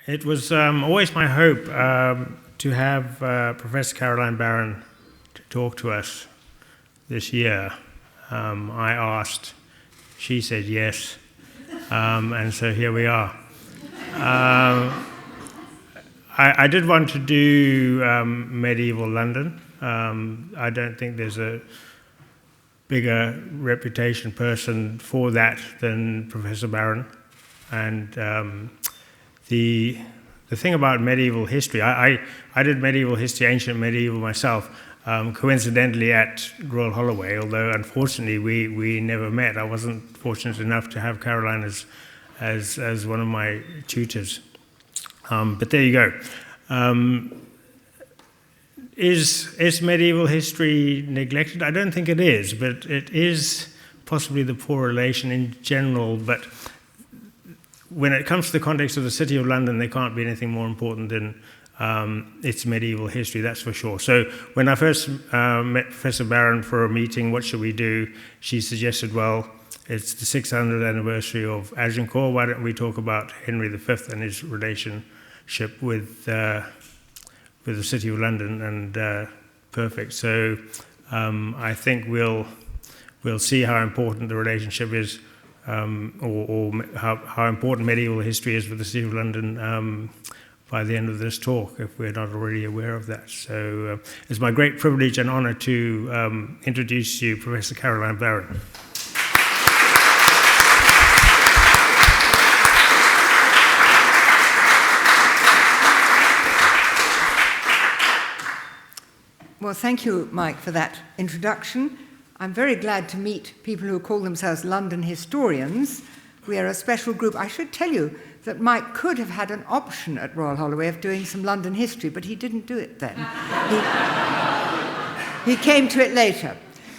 It was always my hope to have Professor Caroline Barron to talk to us this year. I asked, she said yes, and so here we are. I did want to do medieval London. I don't think there's a bigger reputation person for that than Professor Barron. And the thing about medieval history, I did medieval history, ancient medieval myself, coincidentally at Royal Holloway, although unfortunately we never met. I wasn't fortunate enough to have Caroline as one of my tutors. But there you go. Is medieval history neglected? I don't think it is, but it is possibly the poor relation in general. But when it comes to the context of the City of London, there can't be anything more important than its medieval history, that's for sure. So when I first met Professor Barron for a meeting, what should we do? She suggested, well, it's the 600th anniversary of Agincourt. Why don't we talk about Henry V and his relationship with the City of London? And perfect. So I think we'll see how important the relationship is, or how important medieval history is with the City of London by the end of this talk, if we're not already aware of that. So it's my great privilege and honor to introduce you Professor Caroline Barron. Well, thank you, Mike, for that introduction. I'm very glad to meet people who call themselves London historians. We are a special group. I should tell you that Mike could have had an option at Royal Holloway of doing some London history, but he didn't do it then. He came to it later.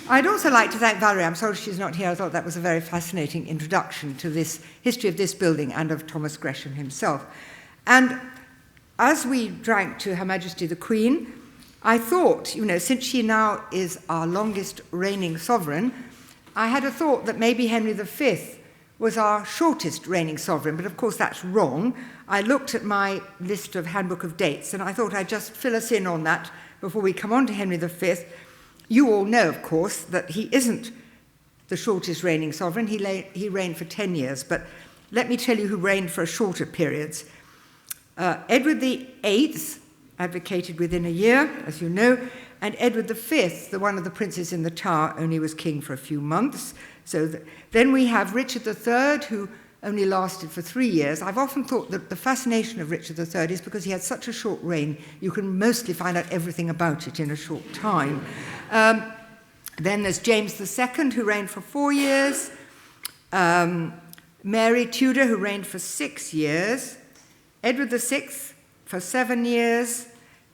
I'd also like to thank Valerie. I'm sorry she's not here. I thought that was a very fascinating introduction to this history of this building and of Thomas Gresham himself. And as we drank to Her Majesty the Queen, I thought, since she now is our longest reigning sovereign, I had a thought that maybe Henry V was our shortest reigning sovereign, but of course that's wrong. I looked at my list of Handbook of Dates, and I thought I'd just fill us in on that before we come on to Henry V. You all know, of course, that he isn't the shortest reigning sovereign. He reigned for 10 years, but let me tell you who reigned for shorter periods. Edward VIII advocated within a year, as you know, and Edward V, the one of the princes in the Tower, only was king for a few months. So then we have Richard III, who only lasted for 3 years. I've often thought that the fascination of Richard III is because he had such a short reign, you can mostly find out everything about it in a short time. Then there's James II, who reigned for 4 years, Mary Tudor, who reigned for 6 years, Edward VI for 7 years,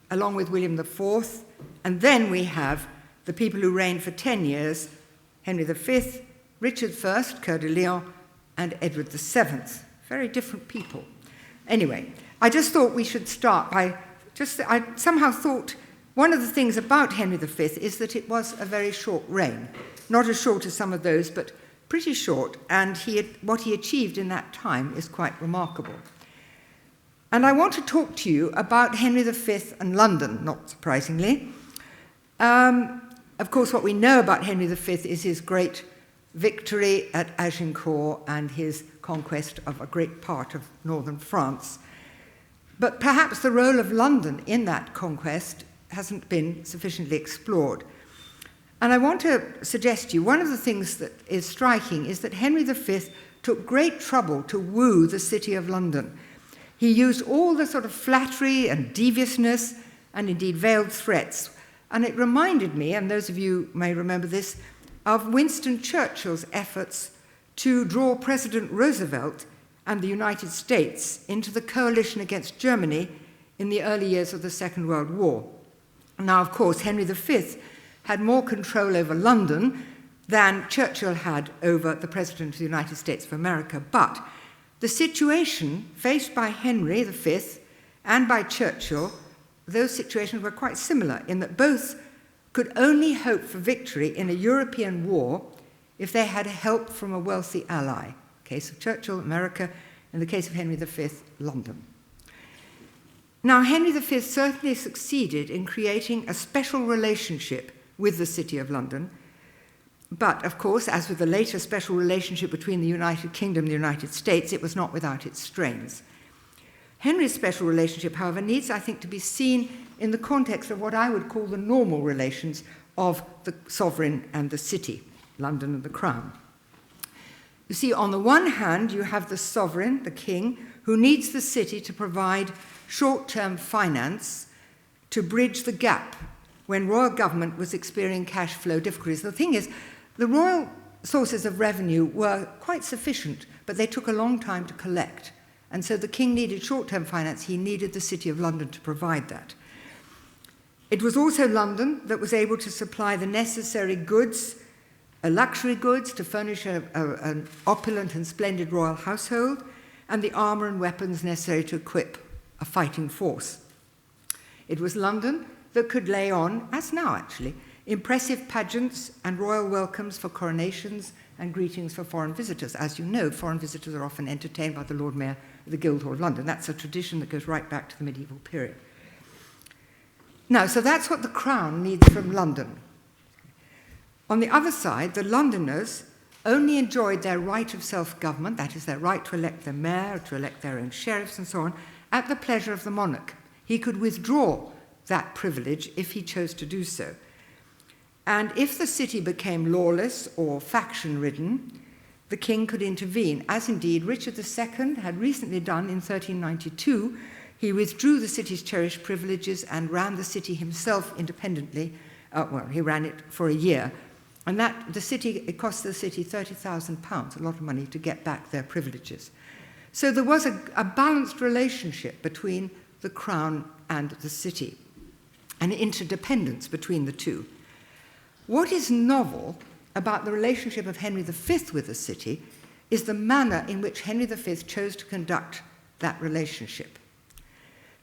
along with William IV, and then we have the people who reigned for 10 years, Henry V, Richard I, Coeur de Lion, and Edward VII. Very different people. Anyway, I just thought we should start by I somehow thought one of the things about Henry V is that it was a very short reign. Not as short as some of those, but pretty short, and what he achieved in that time is quite remarkable. And I want to talk to you about Henry V and London, not surprisingly. Of course, what we know about Henry V is his great victory at Agincourt and his conquest of a great part of northern France. But perhaps the role of London in that conquest hasn't been sufficiently explored. And I want to suggest to you, one of the things that is striking is that Henry V took great trouble to woo the City of London. He used all the sort of flattery and deviousness and indeed veiled threats. And it reminded me, and those of you may remember this, of Winston Churchill's efforts to draw President Roosevelt and the United States into the coalition against Germany in the early years of the Second World War. Now, of course, Henry V had more control over London than Churchill had over the President of the United States of America, but the situation faced by Henry V and by Churchill, those situations were quite similar in that both could only hope for victory in a European war if they had help from a wealthy ally. In the case of Churchill, America. In the case of Henry V, London. Now, Henry V certainly succeeded in creating a special relationship with the City of London, but, of course, as with the later special relationship between the United Kingdom and the United States, it was not without its strains. Henry's special relationship, however, needs, I think, to be seen in the context of what I would call the normal relations of the sovereign and the city, London and the Crown. You see, on the one hand, you have the sovereign, the king, who needs the city to provide short-term finance to bridge the gap when royal government was experiencing cash flow difficulties. The thing is, the royal sources of revenue were quite sufficient, but they took a long time to collect. And so the king needed short-term finance. He needed the City of London to provide that. It was also London that was able to supply the necessary goods, luxury goods, to furnish an opulent and splendid royal household, and the armour and weapons necessary to equip a fighting force. It was London that could lay on, as now actually, impressive pageants and royal welcomes for coronations and greetings for foreign visitors. As you know, foreign visitors are often entertained by the Lord Mayor of the Guildhall of London. That's a tradition that goes right back to the medieval period. Now, so that's what the Crown needs from London. On the other side, the Londoners only enjoyed their right of self-government, that is, their right to elect their mayor, to elect their own sheriffs and so on, at the pleasure of the monarch. He could withdraw that privilege if he chose to do so. And if the city became lawless or faction-ridden, the king could intervene, as indeed Richard II had recently done in 1392. He withdrew the city's cherished privileges and ran the city himself independently. He ran it for a year. And it cost the city £30,000, a lot of money, to get back their privileges. So there was a balanced relationship between the Crown and the city, an interdependence between the two. What is novel about the relationship of Henry V with the city is the manner in which Henry V chose to conduct that relationship.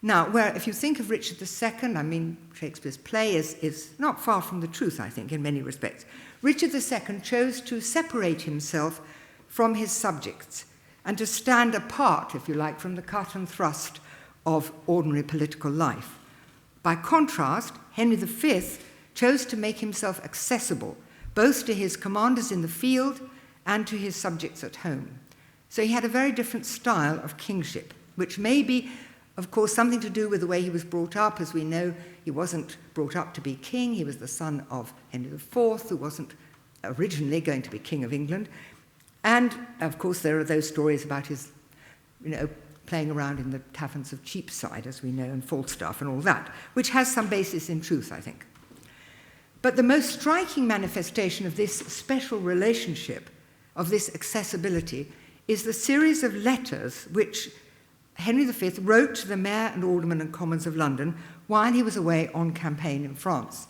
Now, if you think of Richard II, I mean, Shakespeare's play is not far from the truth, I think, in many respects. Richard II chose to separate himself from his subjects and to stand apart, if you like, from the cut and thrust of ordinary political life. By contrast, Henry V chose to make himself accessible both to his commanders in the field and to his subjects at home. So he had a very different style of kingship, which may be, of course, something to do with the way he was brought up. As we know, he wasn't brought up to be king. He was the son of Henry IV, who wasn't originally going to be king of England. And, of course, there are those stories about his, playing around in the taverns of Cheapside, as we know, and Falstaff and all that, which has some basis in truth, I think. But the most striking manifestation of this special relationship, of this accessibility, is the series of letters which Henry V wrote to the mayor and aldermen and commons of London while he was away on campaign in France.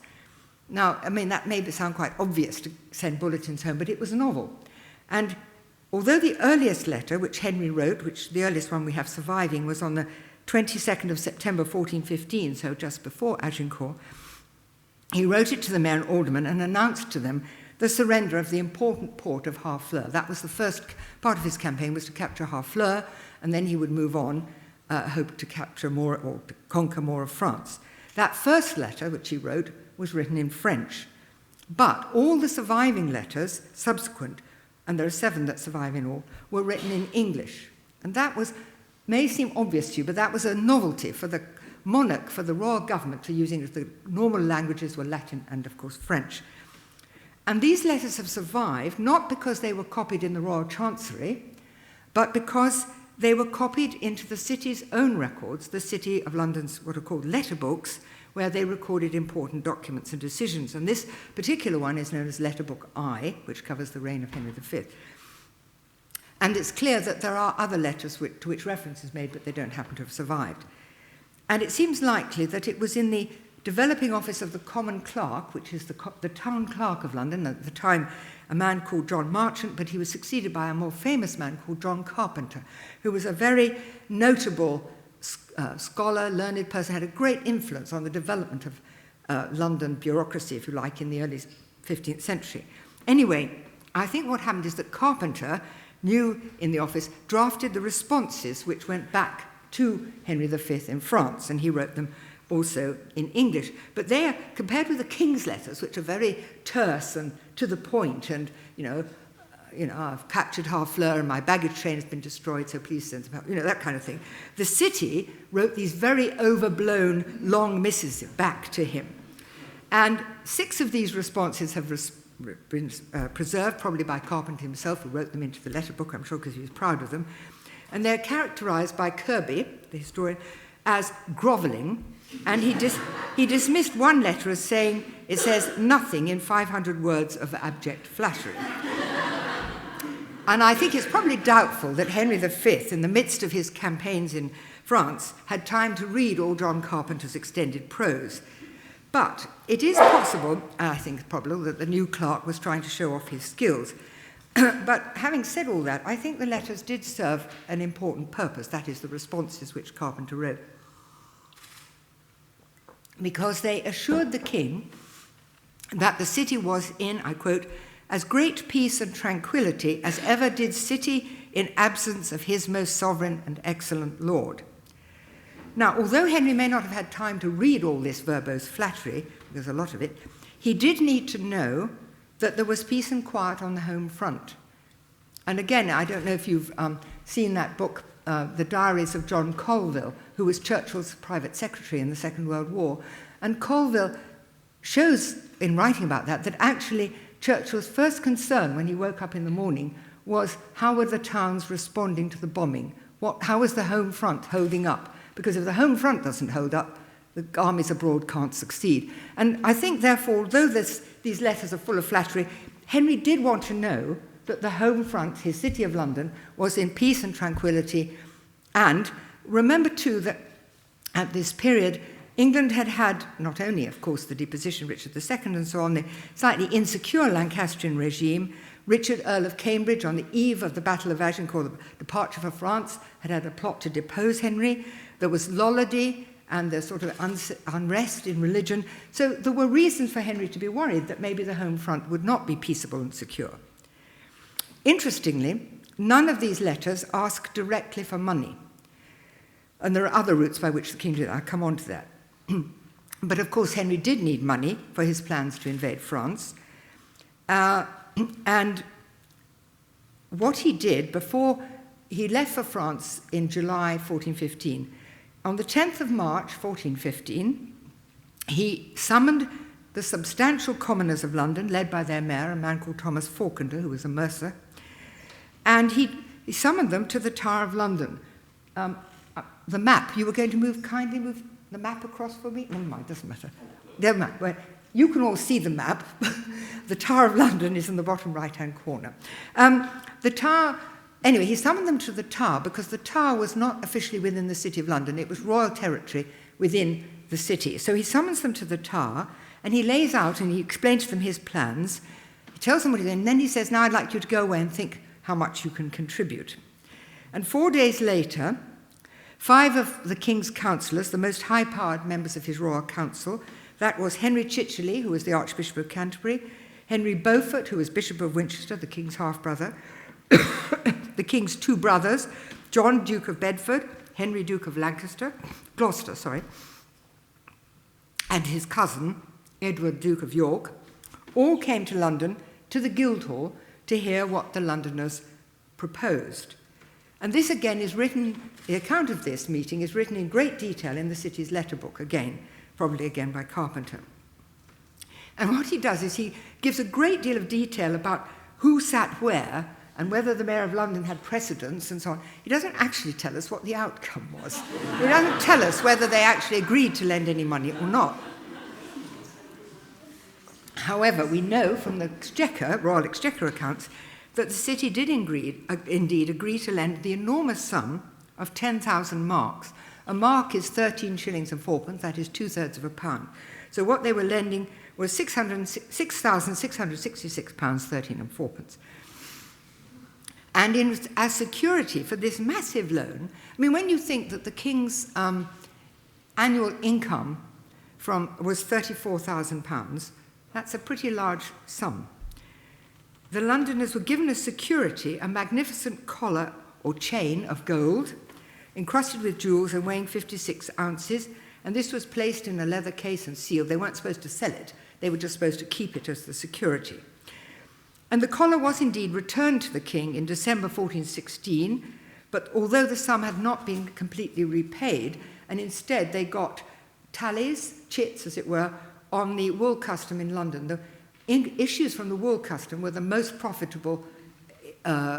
Now, I mean, that may sound quite obvious to send bulletins home, but it was novel. And although the earliest letter which Henry wrote, which the earliest one we have surviving, was on the 22nd of September 1415, so just before Agincourt, he wrote it to the mayor and aldermen and announced to them the surrender of the important port of Harfleur. That was the first part of his campaign, was to capture Harfleur, and then he would move on, hope to capture more or to conquer more of France. That first letter, which he wrote, was written in French. But all the surviving letters, subsequent, and there are 7 that survive in all, were written in English. And that may seem obvious to you, but that was a novelty for the monarch, for the royal government, to use English. The normal languages were Latin and, of course, French. And these letters have survived not because they were copied in the royal chancery, but because they were copied into the city's own records, the City of London's what are called letter books, where they recorded important documents and decisions. And this particular one is known as Letter Book I, which covers the reign of Henry V. And it's clear that there are other letters to which reference is made, but they don't happen to have survived. And it seems likely that it was in the developing office of the Common Clerk, which is the town clerk of London, at the time a man called John Marchant, but he was succeeded by a more famous man called John Carpenter, who was a very notable scholar, learned person, had a great influence on the development of London bureaucracy, if you like, in the early 15th century. Anyway, I think what happened is that Carpenter, new in the office, drafted the responses which went back to Henry V in France, and he wrote them also in English. But they are, compared with the King's letters, which are very terse and to the point, and, I've captured Harfleur and my baggage train has been destroyed, so please send some help, that kind of thing. The city wrote these very overblown, long missives back to him. And 6 of these responses have been preserved, probably by Carpenter himself, who wrote them into the letter book, I'm sure, because he was proud of them. And they're characterized by Kirby, the historian, as groveling. And he dismissed one letter as saying, it says nothing in 500 words of abject flattery. And I think it's probably doubtful that Henry V, in the midst of his campaigns in France, had time to read all John Carpenter's extended prose. But it is possible, and I think it's probable, that the new clerk was trying to show off his skills. But having said all that, I think the letters did serve an important purpose, that is, the responses which Carpenter wrote. Because they assured the king that the city was in, I quote, as great peace and tranquility as ever did city in absence of his most sovereign and excellent lord. Now, although Henry may not have had time to read all this verbose flattery, there's a lot of it, he did need to know that there was peace and quiet on the home front. And again, I don't know if you've seen that book, The Diaries of John Colville, who was Churchill's private secretary in the Second World War. And Colville shows, in writing about that actually Churchill's first concern when he woke up in the morning was how were the towns responding to the bombing? How was the home front holding up? Because if the home front doesn't hold up, the armies abroad can't succeed. And I think, therefore, although these letters are full of flattery, Henry did want to know that the home front, his city of London, was in peace and tranquility. And remember, too, that at this period, England had had not only, of course, the deposition of Richard II and so on, the slightly insecure Lancastrian regime. Richard, Earl of Cambridge, on the eve of the Battle of Agincourt, the departure for France, had had a plot to depose Henry. There was Lollardy and the sort of unrest in religion. So there were reasons for Henry to be worried that maybe the home front would not be peaceable and secure. Interestingly, none of these letters ask directly for money. And there are other routes by which the king did that. I'll come on to that. But of course, Henry did need money for his plans to invade France. And what he did before he left for France in July 1415, on the 10th of March 1415, he summoned the substantial commoners of London, led by their mayor, a man called Thomas Falkender, who was a mercer, and he summoned them to the Tower of London. The map, you were going to kindly move the map across for me? Never mind, doesn't matter. Never mind. Well, you can all see the map. The Tower of London is in the bottom right-hand corner. The Tower, anyway, he summoned them to the Tower because the Tower was not officially within the City of London. It was royal territory within the city. So he summons them to the Tower, and he lays out and he explains to them his plans. He tells them what he's doing, and then he says, now I'd like you to go away and think how much you can contribute. And 4 days later, 5 of the king's councillors, the most high-powered members of his royal council, that was Henry Chichely, who was the Archbishop of Canterbury, Henry Beaufort, who was Bishop of Winchester, the king's half-brother, the king's 2 brothers, John, Duke of Bedford, Henry, Duke of Gloucester, and his cousin, Edward, Duke of York, all came to London, to the Guildhall, to hear what the Londoners proposed. And this, again, is written, the account of this meeting is written in great detail in the city's letter book, again, probably again by Carpenter. And what he does is he gives a great deal of detail about who sat where and whether the Mayor of London had precedence and so on. He doesn't actually tell us what the outcome was. He doesn't tell us whether they actually agreed to lend any money or not. However, we know from the Royal Exchequer accounts, that the city did indeed agree to lend the enormous sum of 10,000 marks. A mark is 13 shillings and 4pence, that is 2/3 of a pound. So what they were lending was £6,666, 13 and 4pence. And as security for this massive loan, I mean, when you think that the king's annual income was £34,000, that's a pretty large sum. The Londoners were given as security a magnificent collar or chain of gold, encrusted with jewels and weighing 56 ounces, and this was placed in a leather case and sealed. They weren't supposed to sell it. They were just supposed to keep it as the security. And the collar was indeed returned to the king in December 1416, but although the sum had not been completely repaid, and instead they got tallies, chits as it were, on the wool custom in London. The issues from the wool custom were the most profitable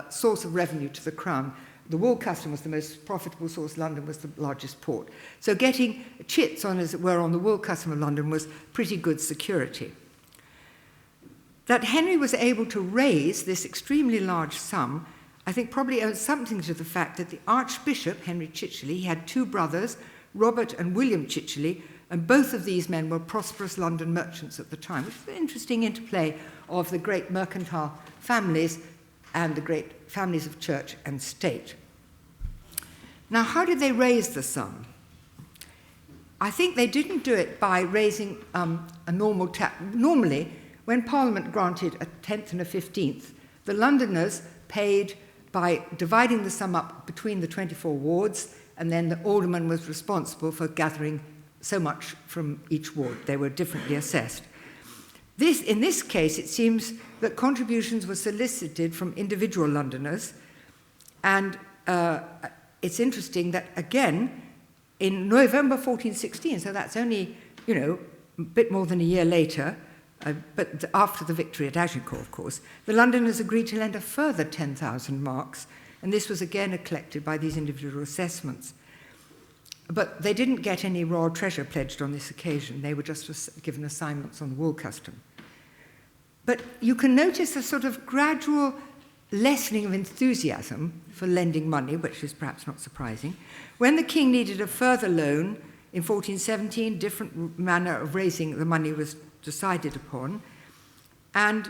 source of revenue to the crown. The wool custom was the most profitable source. London was the largest port. So getting chits on, as it were, on the wool custom of London was pretty good security. That Henry was able to raise this extremely large sum, I think probably owes something to the fact that the Archbishop, Henry Chichele, he had two brothers, Robert and William Chichele, and both of these men were prosperous London merchants at the time, which is an interesting interplay of the great mercantile families and the great families of church and state. Now, how did they raise the sum? I think they didn't do it by raising a normal tax. Normally, when Parliament granted a 10th and a 15th, the Londoners paid by dividing the sum up between the 24 wards, and then the alderman was responsible for gathering so much from each ward. They were differently assessed. In this case, it seems that contributions were solicited from individual Londoners, and it's interesting that, again, in November 1416, so that's only, a bit more than a year later, but after the victory at Agincourt, of course, the Londoners agreed to lend a further 10,000 marks, and this was again collected by these individual assessments. But they didn't get any royal treasure pledged on this occasion. They were just given assignments on the wool custom. But you can notice a sort of gradual lessening of enthusiasm for lending money, which is perhaps not surprising. When the king needed a further loan in 1417, different manner of raising the money was decided upon. And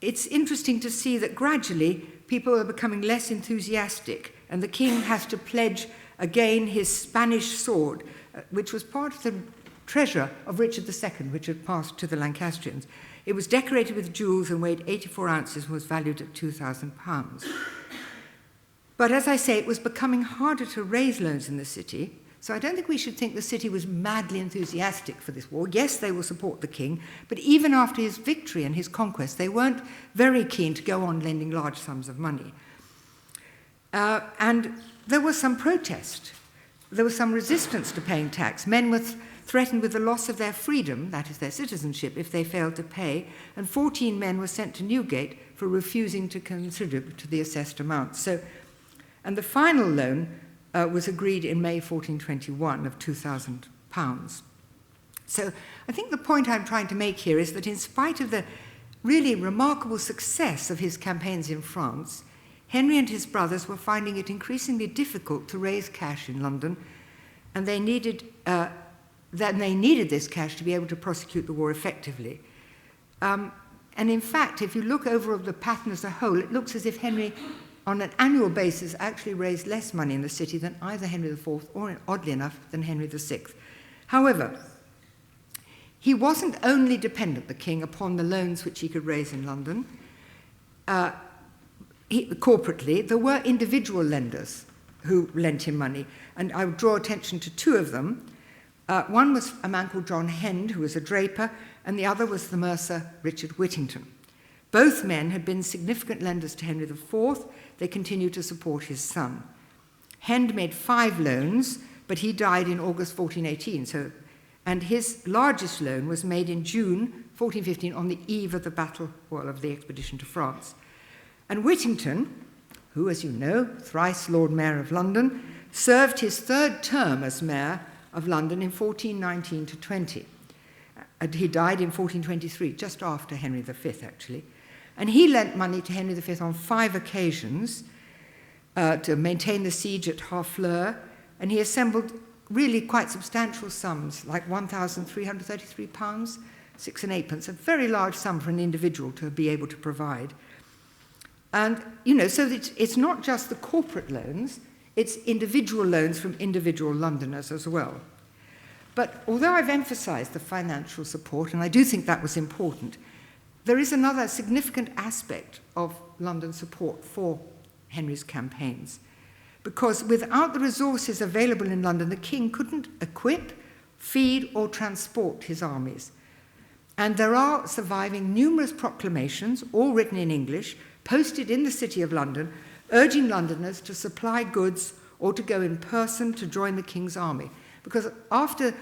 it's interesting to see that gradually people are becoming less enthusiastic, and the king has to pledge again his Spanish sword, which was part of the treasure of Richard II, which had passed to the Lancastrians. It was decorated with jewels and weighed 84 ounces and was valued at £2,000. But as I say, it was becoming harder to raise loans in the city, so I don't think we should think the city was madly enthusiastic for this war. Yes, they will support the king, but even after his victory and his conquest, they weren't very keen to go on lending large sums of money. And there was some protest. There was some resistance to paying tax. Men were threatened with the loss of their freedom, that is their citizenship, if they failed to pay, and 14 men were sent to Newgate for refusing to contribute to the assessed amount. And the final loan was agreed in May 1421 of £2,000. So I think the point I'm trying to make here is that in spite of the really remarkable success of his campaigns in France, Henry and his brothers were finding it increasingly difficult to raise cash in London, and they needed this cash to be able to prosecute the war effectively. And in fact, if you look over the pattern as a whole, it looks as if Henry, on an annual basis, actually raised less money in the city than either Henry IV or, oddly enough, than Henry VI. However, he wasn't only dependent, the king, upon the loans which he could raise in London. Corporately, there were individual lenders who lent him money, and I would draw attention to two of them. One was a man called John Hend, who was a draper, and the other was the mercer Richard Whittington. Both men had been significant lenders to Henry IV. They continued to support his son. Hend made 5 loans, but he died in August 1418, and his largest loan was made in June 1415 on the eve of the battle, of the expedition to France. And Whittington, who, as you know, thrice Lord Mayor of London, served his 3rd term as Mayor of London in 1419 to 20. And he died in 1423, just after Henry V, actually. And he lent money to Henry V on 5 occasions to maintain the siege at Harfleur, and he assembled really quite substantial sums, like £1,333, 6 and 8pence, a very large sum for an individual to be able to provide. And, so it's not just the corporate loans, it's individual loans from individual Londoners as well. But although I've emphasized the financial support, and I do think that was important, there is another significant aspect of London support for Henry's campaigns. because without the resources available in London, the king couldn't equip, feed, or transport his armies. And there are surviving numerous proclamations, all written in English, posted in the City of London, urging Londoners to supply goods or to go in person to join the king's army. Because after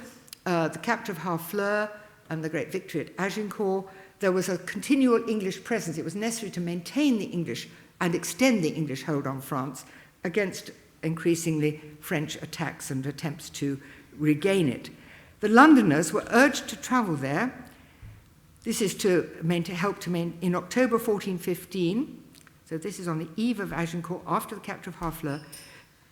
the capture of Harfleur and the great victory at Agincourt, there was a continual English presence. It was necessary to maintain the English and extend the English hold on France against increasingly French attacks and attempts to regain it. The Londoners were urged to travel there. This is to help to maintain in October 1415. So this is on the eve of Agincourt, after the capture of Harfleur.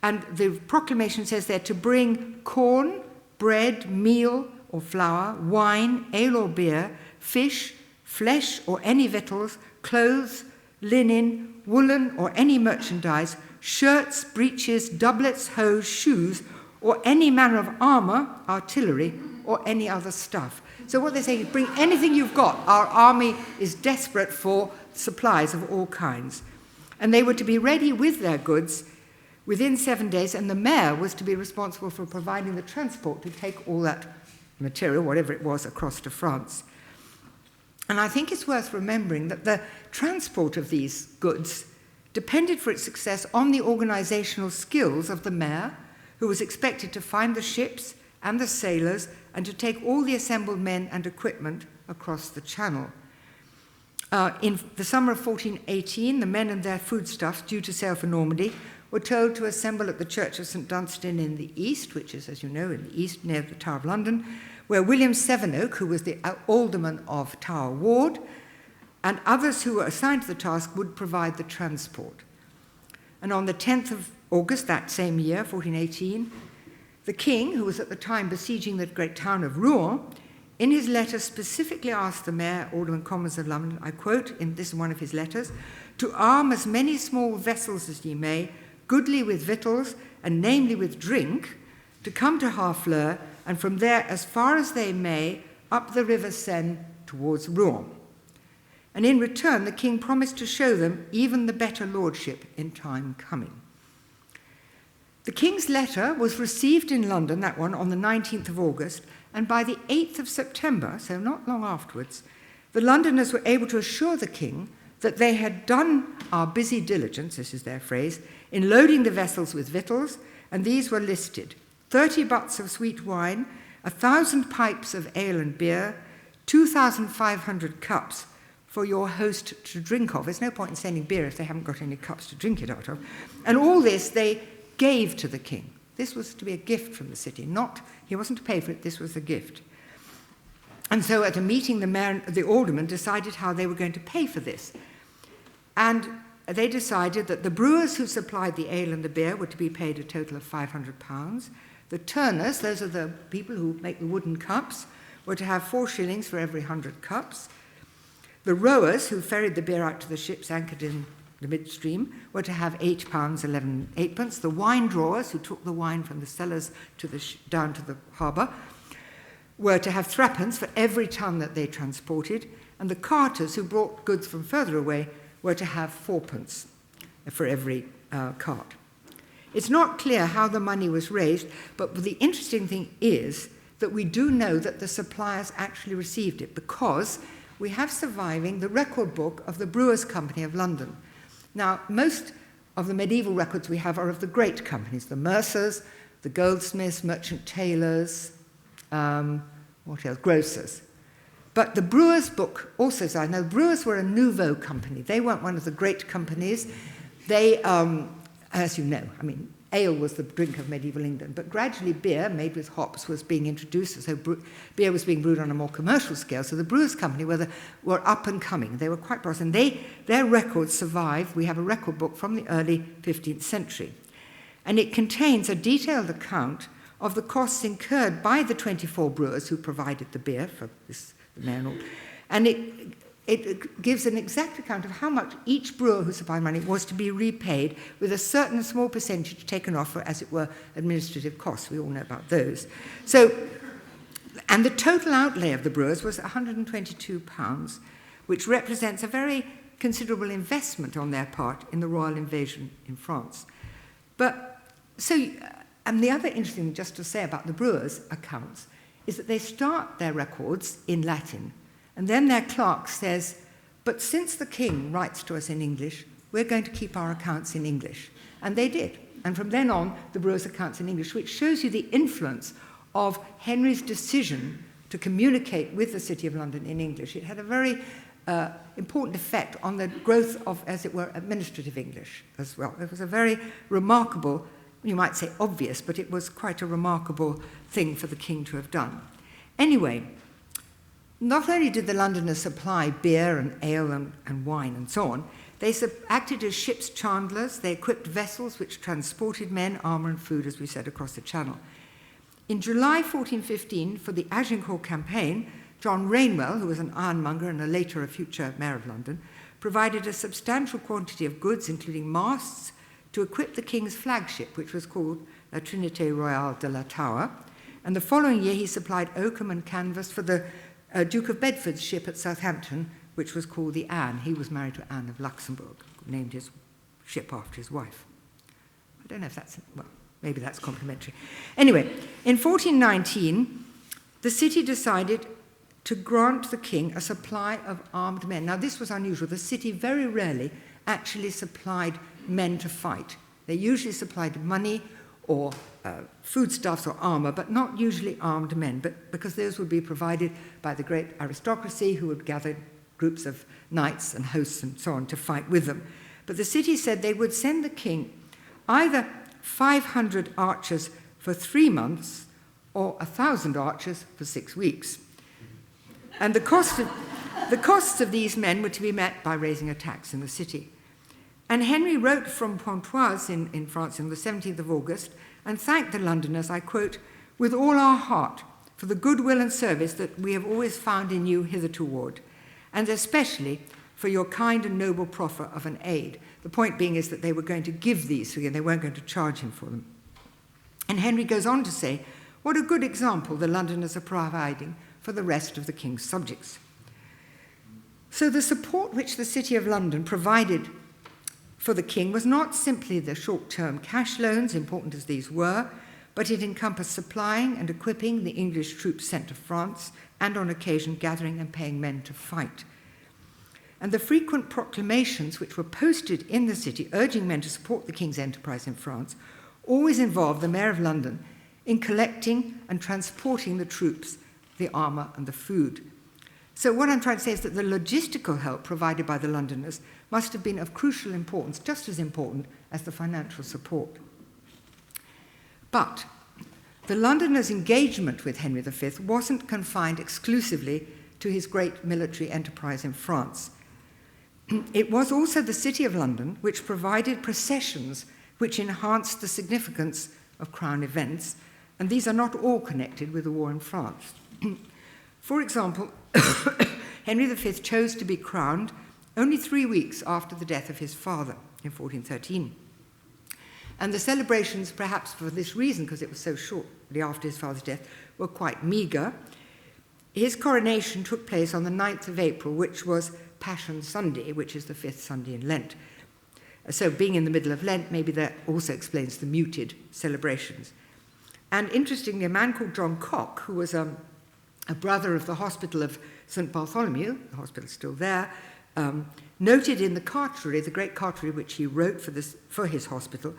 And the proclamation says there to bring corn, bread, meal or flour, wine, ale or beer, fish, flesh or any victuals, clothes, linen, woolen or any merchandise, shirts, breeches, doublets, hose, shoes, or any manner of armour, artillery, or any other stuff. So what they say is, bring anything you've got. Our army is desperate for supplies of all kinds. And they were to be ready with their goods within 7 days, and the mayor was to be responsible for providing the transport to take all that material, whatever it was, across to France. And I think it's worth remembering that the transport of these goods depended for its success on the organisational skills of the mayor, who was expected to find the ships and the sailors and to take all the assembled men and equipment across the channel. In the summer of 1418, the men and their foodstuffs due to sail for Normandy were told to assemble at the Church of St. Dunstan in the east, which is, as you know, in the east near the Tower of London, where William Sevenoak, who was the alderman of Tower Ward, and others who were assigned to the task would provide the transport. And on the 10th of August that same year, 1418, the king, who was at the time besieging the great town of Rouen, in his letter specifically asked the mayor, aldermen, commons of London, I quote, in this one of his letters, to arm as many small vessels as ye may, goodly with victuals, and namely with drink, to come to Harfleur, and from there as far as they may, up the river Seine towards Rouen. And in return, the king promised to show them even the better lordship in time coming. The king's letter was received in London, that one, on the 19th of August, and by the 8th of September, so not long afterwards, the Londoners were able to assure the king that they had done our busy diligence, this is their phrase, in loading the vessels with victuals, and these were listed: 30 butts of sweet wine, 1,000 pipes of ale and beer, 2,500 cups for your host to drink of. There's no point in sending beer if they haven't got any cups to drink it out of. And all this they gave to the king. This was to be a gift from the city, he wasn't to pay for it, this was a gift. And so at a meeting, the aldermen decided how they were going to pay for this. And they decided that the brewers who supplied the ale and the beer were to be paid a total of £500. The turners, those are the people who make the wooden cups, were to have 4 shillings for every 100 cups. The rowers who ferried the beer out to the ships anchored in the midstream were to have £8, 11 eightpence. The wine drawers, who took the wine from the cellars to down to the harbour, were to have 3pence for every ton that they transported. And the carters, who brought goods from further away, were to have 4pence for every cart. It's not clear how the money was raised, but the interesting thing is that we do know that the suppliers actually received it, because we have surviving the record book of the Brewers' Company of London. Now, most of the medieval records we have are of the great companies, the mercers, the goldsmiths, merchant tailors, what else? Grocers. But the Brewers' book also says, now, the Brewers were a nouveau company. They weren't one of the great companies. They, as you know, ale was the drink of medieval England, but gradually beer made with hops was being introduced, so beer was being brewed on a more commercial scale. So the Brewers' Company were up and coming. They were quite prosperous, and their records survive. We have a record book from the early 15th century, and it contains a detailed account of the costs incurred by the 24 brewers who provided the beer for the mayor and all, and it gives an exact account of how much each brewer who supplied money was to be repaid, with a certain small percentage taken off for, as it were, administrative costs. We all know about those. So, and the total outlay of the brewers was £122, which represents a very considerable investment on their part in the royal invasion in France. But And the other interesting thing just to say about the brewers' accounts is that they start their records in Latin, and then their clerk says, but since the king writes to us in English, we're going to keep our accounts in English. And they did. And from then on, the brewers' accounts in English, which shows you the influence of Henry's decision to communicate with the City of London in English. It had a very important effect on the growth of, as it were, administrative English as well. It was a very remarkable, you might say obvious, but it was quite a remarkable thing for the king to have done. Anyway, not only did the Londoners supply beer and ale and wine and so on, they acted as ship's chandlers. They equipped vessels which transported men, armour and food, as we said, across the Channel. In July 1415, for the Agincourt campaign, John Rainwell, who was an ironmonger and later a future mayor of London, provided a substantial quantity of goods, including masts, to equip the king's flagship, which was called La Trinité Royale de la Tower. And the following year, he supplied oakum and canvas for the Duke of Bedford's ship at Southampton, which was called the Anne. He was married to Anne of Luxembourg, named his ship after his wife. I don't know if that's, well, maybe that's complimentary. Anyway, in 1419, the city decided to grant the king a supply of armed men. Now, this was unusual. The city very rarely actually supplied men to fight. They usually supplied money or foodstuffs or armour, but not usually armed men, but because those would be provided by the great aristocracy who would gather groups of knights and hosts and so on to fight with them. But the city said they would send the king either 500 archers for 3 months or 1,000 archers for 6 weeks. And the costs of these men were to be met by raising a tax in the city. And Henry wrote from Pontoise in France on the 17th of August and thanked the Londoners, I quote, with all our heart for the goodwill and service that we have always found in you hithertoward, and especially for your kind and noble proffer of an aid. The point being is that they were going to give these to him, they weren't going to charge him for them. And Henry goes on to say, what a good example the Londoners are providing for the rest of the king's subjects. So the support which the City of London provided for the king was not simply the short-term cash loans, important as these were, but it encompassed supplying and equipping the English troops sent to France, and on occasion gathering and paying men to fight. And the frequent proclamations which were posted in the city urging men to support the king's enterprise in France always involved the Mayor of London in collecting and transporting the troops, the armour and the food. So what I'm trying to say is that the logistical help provided by the Londoners must have been of crucial importance, just as important as the financial support. But the Londoners' engagement with Henry V wasn't confined exclusively to his great military enterprise in France. It was also the City of London which provided processions which enhanced the significance of crown events, and these are not all connected with the war in France. For example, Henry V chose to be crowned only 3 weeks after the death of his father in 1413. And the celebrations, perhaps for this reason, because it was so shortly after his father's death, were quite meagre. His coronation took place on the 9th of April, which was Passion Sunday, which is the 5th Sunday in Lent. So being in the middle of Lent, maybe that also explains the muted celebrations. And interestingly, a man called John Cock, who was a brother of the Hospital of St. Bartholomew, the hospital's still there, noted in the cartulary, the great cartulary which he wrote for his hospital,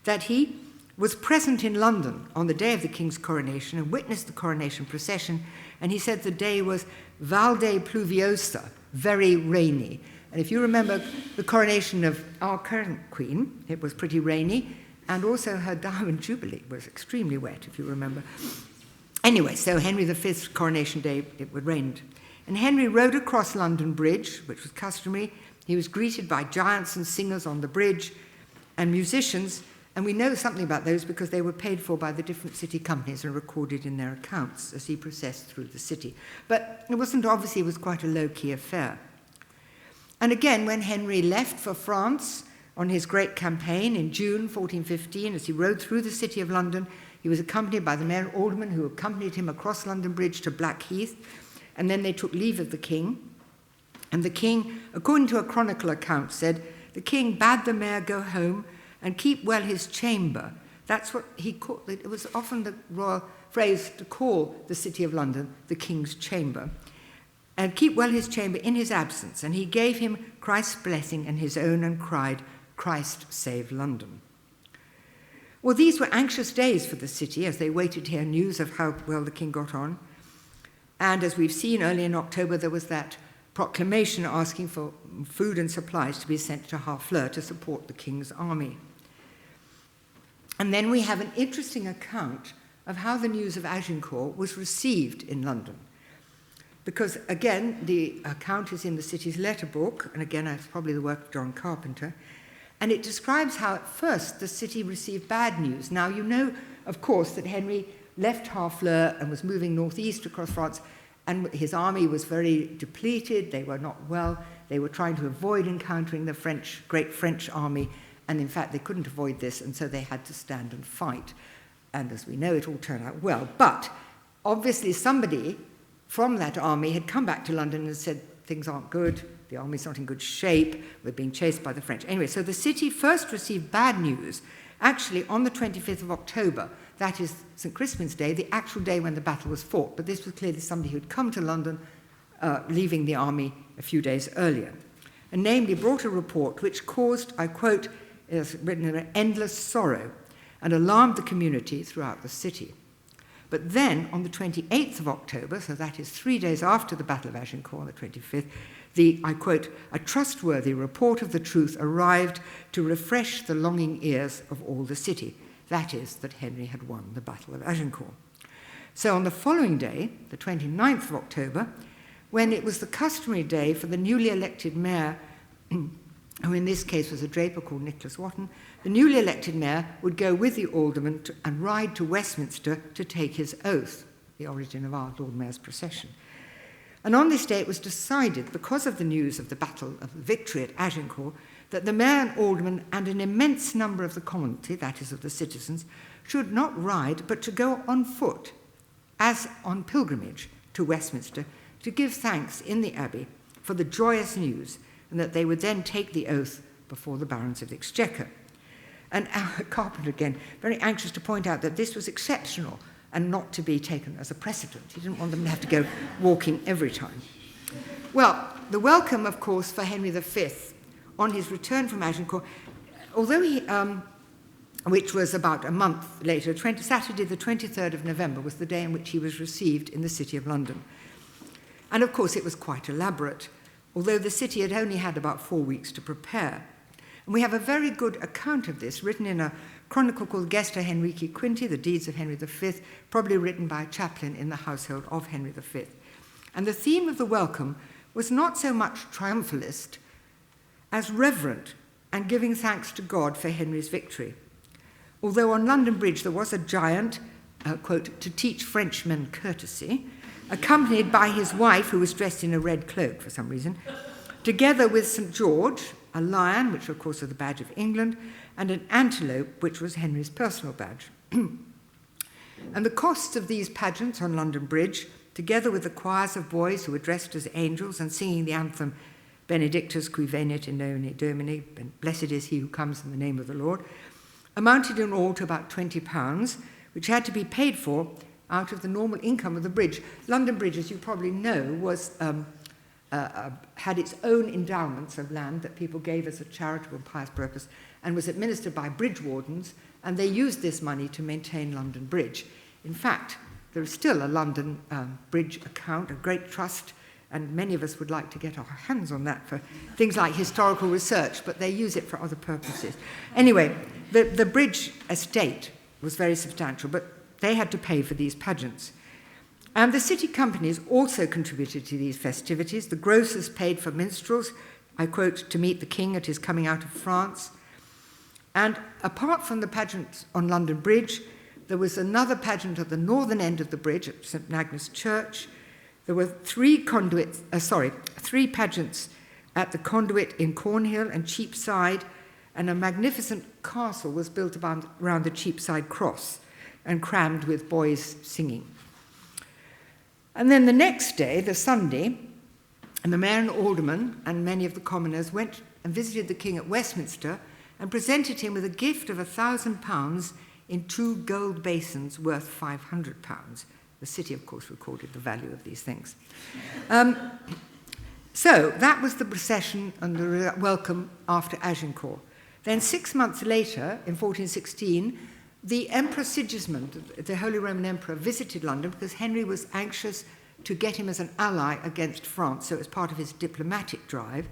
that he was present in London on the day of the king's coronation and witnessed the coronation procession, and he said the day was valde pluviosa, very rainy. And if you remember the coronation of our current queen, it was pretty rainy, and also her diamond jubilee was extremely wet, if you remember. Anyway, so Henry V's coronation day, it rained. And Henry rode across London Bridge, which was customary. He was greeted by giants and singers on the bridge and musicians, and we know something about those because they were paid for by the different city companies and recorded in their accounts as he processed through the city. But it wasn't, obviously, it was quite a low-key affair. And again, when Henry left for France on his great campaign in June 1415, as he rode through the City of London, he was accompanied by the mayor and aldermen who accompanied him across London Bridge to Blackheath, and then they took leave of the king. And the king, according to a chronicle account, said, the king bade the mayor go home and keep well his chamber, That's what he called it. It was often the royal phrase to call the City of London the King's Chamber, and keep well his chamber in his absence. And he gave him Christ's blessing and his own, and cried, Christ save London. Well, these were anxious days for the city as they waited to hear news of how well the king got on. And as we've seen, early in October, there was that proclamation asking for food and supplies to be sent to Harfleur to support the king's army. And then we have an interesting account of how the news of Agincourt was received in London. Because, again, the account is in the city's letter book, and again, it's probably the work of John Carpenter, and it describes how at first the city received bad news. Now, you know, of course, that Henry left Harfleur and was moving northeast across France, and his army was very depleted, they were not well, they were trying to avoid encountering the great French army, and in fact they couldn't avoid this, and so they had to stand and fight. And as we know, it all turned out well. But obviously somebody from that army had come back to London and said, things aren't good, the army's not in good shape, we're being chased by the French. Anyway, so the city first received bad news, actually on the 25th of October, that is St. Crispin's Day, the actual day when the battle was fought. But this was clearly somebody who had come to London, leaving the army a few days earlier, and namely brought a report which caused, I quote, is written in endless sorrow, and alarmed the community throughout the city. But then, on the 28th of October, so that is 3 days after the Battle of Agincourt, the 25th, the, I quote, a trustworthy report of the truth arrived to refresh the longing ears of all the city. That is, that Henry had won the Battle of Agincourt. So on the following day, the 29th of October, when it was the customary day for the newly elected mayor, who in this case was a draper called Nicholas Wotton, the newly elected mayor would go with the aldermen and ride to Westminster to take his oath, the origin of our Lord Mayor's procession. And on this day it was decided, because of the news of the battle of the victory at Agincourt, that the mayor and aldermen and an immense number of the commonalty, that is of the citizens, should not ride but to go on foot, as on pilgrimage to Westminster, to give thanks in the Abbey for the joyous news, and that they would then take the oath before the barons of the Exchequer. And Carpenter, again, very anxious to point out that this was exceptional and not to be taken as a precedent. He didn't want them to have to go walking every time. Well, the welcome, of course, for Henry V on his return from Agincourt, although he, which was about a month later, Saturday the 23rd of November was the day in which he was received in the City of London. And of course it was quite elaborate, although the city had only had about 4 weeks to prepare. And we have a very good account of this, written in a chronicle called Gesta Henrici Quinti, The Deeds of Henry V, probably written by a chaplain in the household of Henry V. And the theme of the welcome was not so much triumphalist as reverent and giving thanks to God for Henry's victory. Although on London Bridge there was a giant, quote, to teach Frenchmen courtesy, accompanied by his wife, who was dressed in a red cloak for some reason, together with St. George, a lion, which of course was the badge of England, and an antelope, which was Henry's personal badge. And the costs of these pageants on London Bridge, together with the choirs of boys who were dressed as angels and singing the anthem Benedictus qui venit in nomine Domini, blessed is he who comes in the name of the Lord, amounted in all to about £20, which had to be paid for out of the normal income of the bridge. London Bridge, as you probably know, was had its own endowments of land that people gave as a charitable and pious purpose, and was administered by bridge wardens, and they used this money to maintain London Bridge. In fact, there is still a London Bridge account, a great trust, and many of us would like to get our hands on that for things like historical research, but they use it for other purposes. Anyway, the bridge estate was very substantial, but they had to pay for these pageants. And the city companies also contributed to these festivities. The grocers paid for minstrels, I quote, to meet the king at his coming out of France. And apart from the pageants on London Bridge, there was another pageant at the northern end of the bridge at St. Magnus Church. There were three pageants at the Conduit in Cornhill and Cheapside, and a magnificent castle was built around the Cheapside Cross and crammed with boys singing. And then the next day, the Sunday, and the mayor and aldermen and many of the commoners went and visited the king at Westminster and presented him with a gift of £1,000 in 2 gold basins worth £500. The city, of course, recorded the value of these things. So that was the procession and the welcome after Agincourt. Then 6 months later, in 1416, the Emperor Sigismund, the Holy Roman Emperor, visited London because Henry was anxious to get him as an ally against France, so it was part of his diplomatic drive.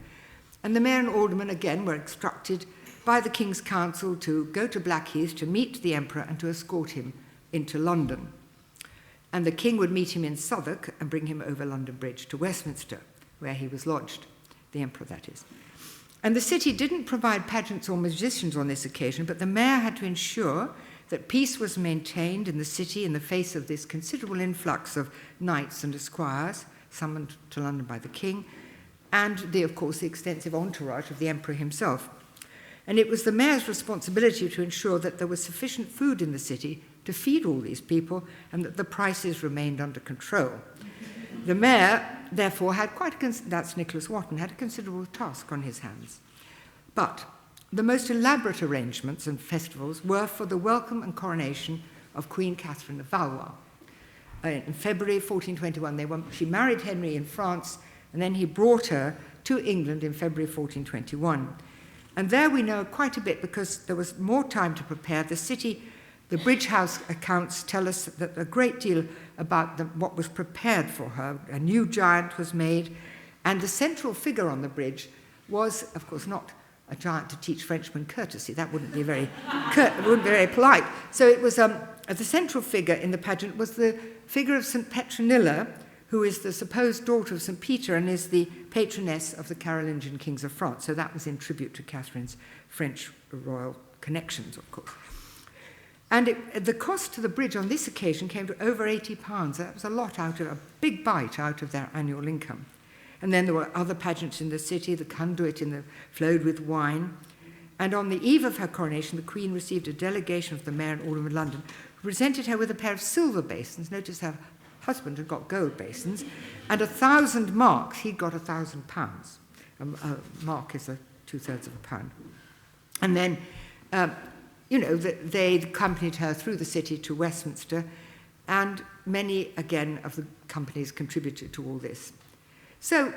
And the mayor and aldermen, again, were instructed by the King's Council to go to Blackheath to meet the Emperor and to escort him into London. And the King would meet him in Southwark and bring him over London Bridge to Westminster, where he was lodged, the Emperor, that is. And the city didn't provide pageants or musicians on this occasion, but the mayor had to ensure that peace was maintained in the city in the face of this considerable influx of knights and esquires summoned to London by the King, and, of course, the extensive entourage of the Emperor himself. And it was the mayor's responsibility to ensure that there was sufficient food in the city to feed all these people and that the prices remained under control. The mayor, therefore, had that's Nicholas Wotton, had a considerable task on his hands. But the most elaborate arrangements and festivals were for the welcome and coronation of Queen Catherine of Valois. In February 1421, she married Henry in France, and then he brought her to England in February 1421. And there we know quite a bit because there was more time to prepare. The city, the Bridge House accounts tell us that a great deal about what was prepared for her. A new giant was made, and the central figure on the bridge was, of course, not a giant to teach Frenchmen courtesy. That wouldn't be very, wouldn't be very polite. So it was the central figure in the pageant was the figure of St. Petronilla, who is the supposed daughter of St. Peter and is the patroness of the Carolingian kings of France. So that was in tribute to Catherine's French royal connections, of course. And the cost to the bridge on this occasion came to over £80. That was a big bite out of their annual income. And then there were other pageants in the city, the conduit flowed with wine. And on the eve of her coronation, the Queen received a delegation of the mayor and aldermen of London, who presented her with a pair of silver basins. Notice her husband had got gold basins, and 1,000 marks. He'd got £1,000. A mark is 2/3 of a pound. And then, they accompanied her through the city to Westminster, and many, again, of the companies contributed to all this. So,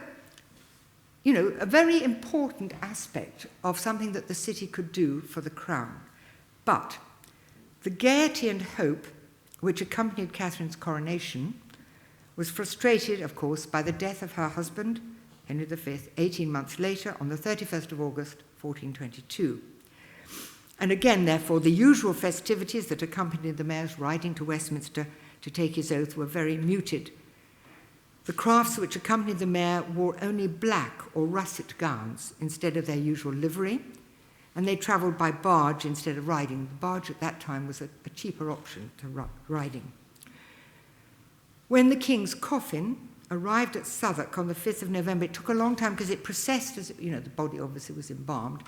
a very important aspect of something that the city could do for the crown. But the gaiety and hope which accompanied Catherine's coronation was frustrated, of course, by the death of her husband, Henry V, 18 months later, on the 31st of August, 1422. And again, therefore, the usual festivities that accompanied the mayor's riding to Westminster to take his oath were very muted. The crafts which accompanied the mayor wore only black or russet gowns instead of their usual livery, and they travelled by barge instead of riding. The barge at that time was a cheaper option to riding. When the king's coffin arrived at Southwark on the 5th of November, it took a long time because it processed, the body obviously was embalmed,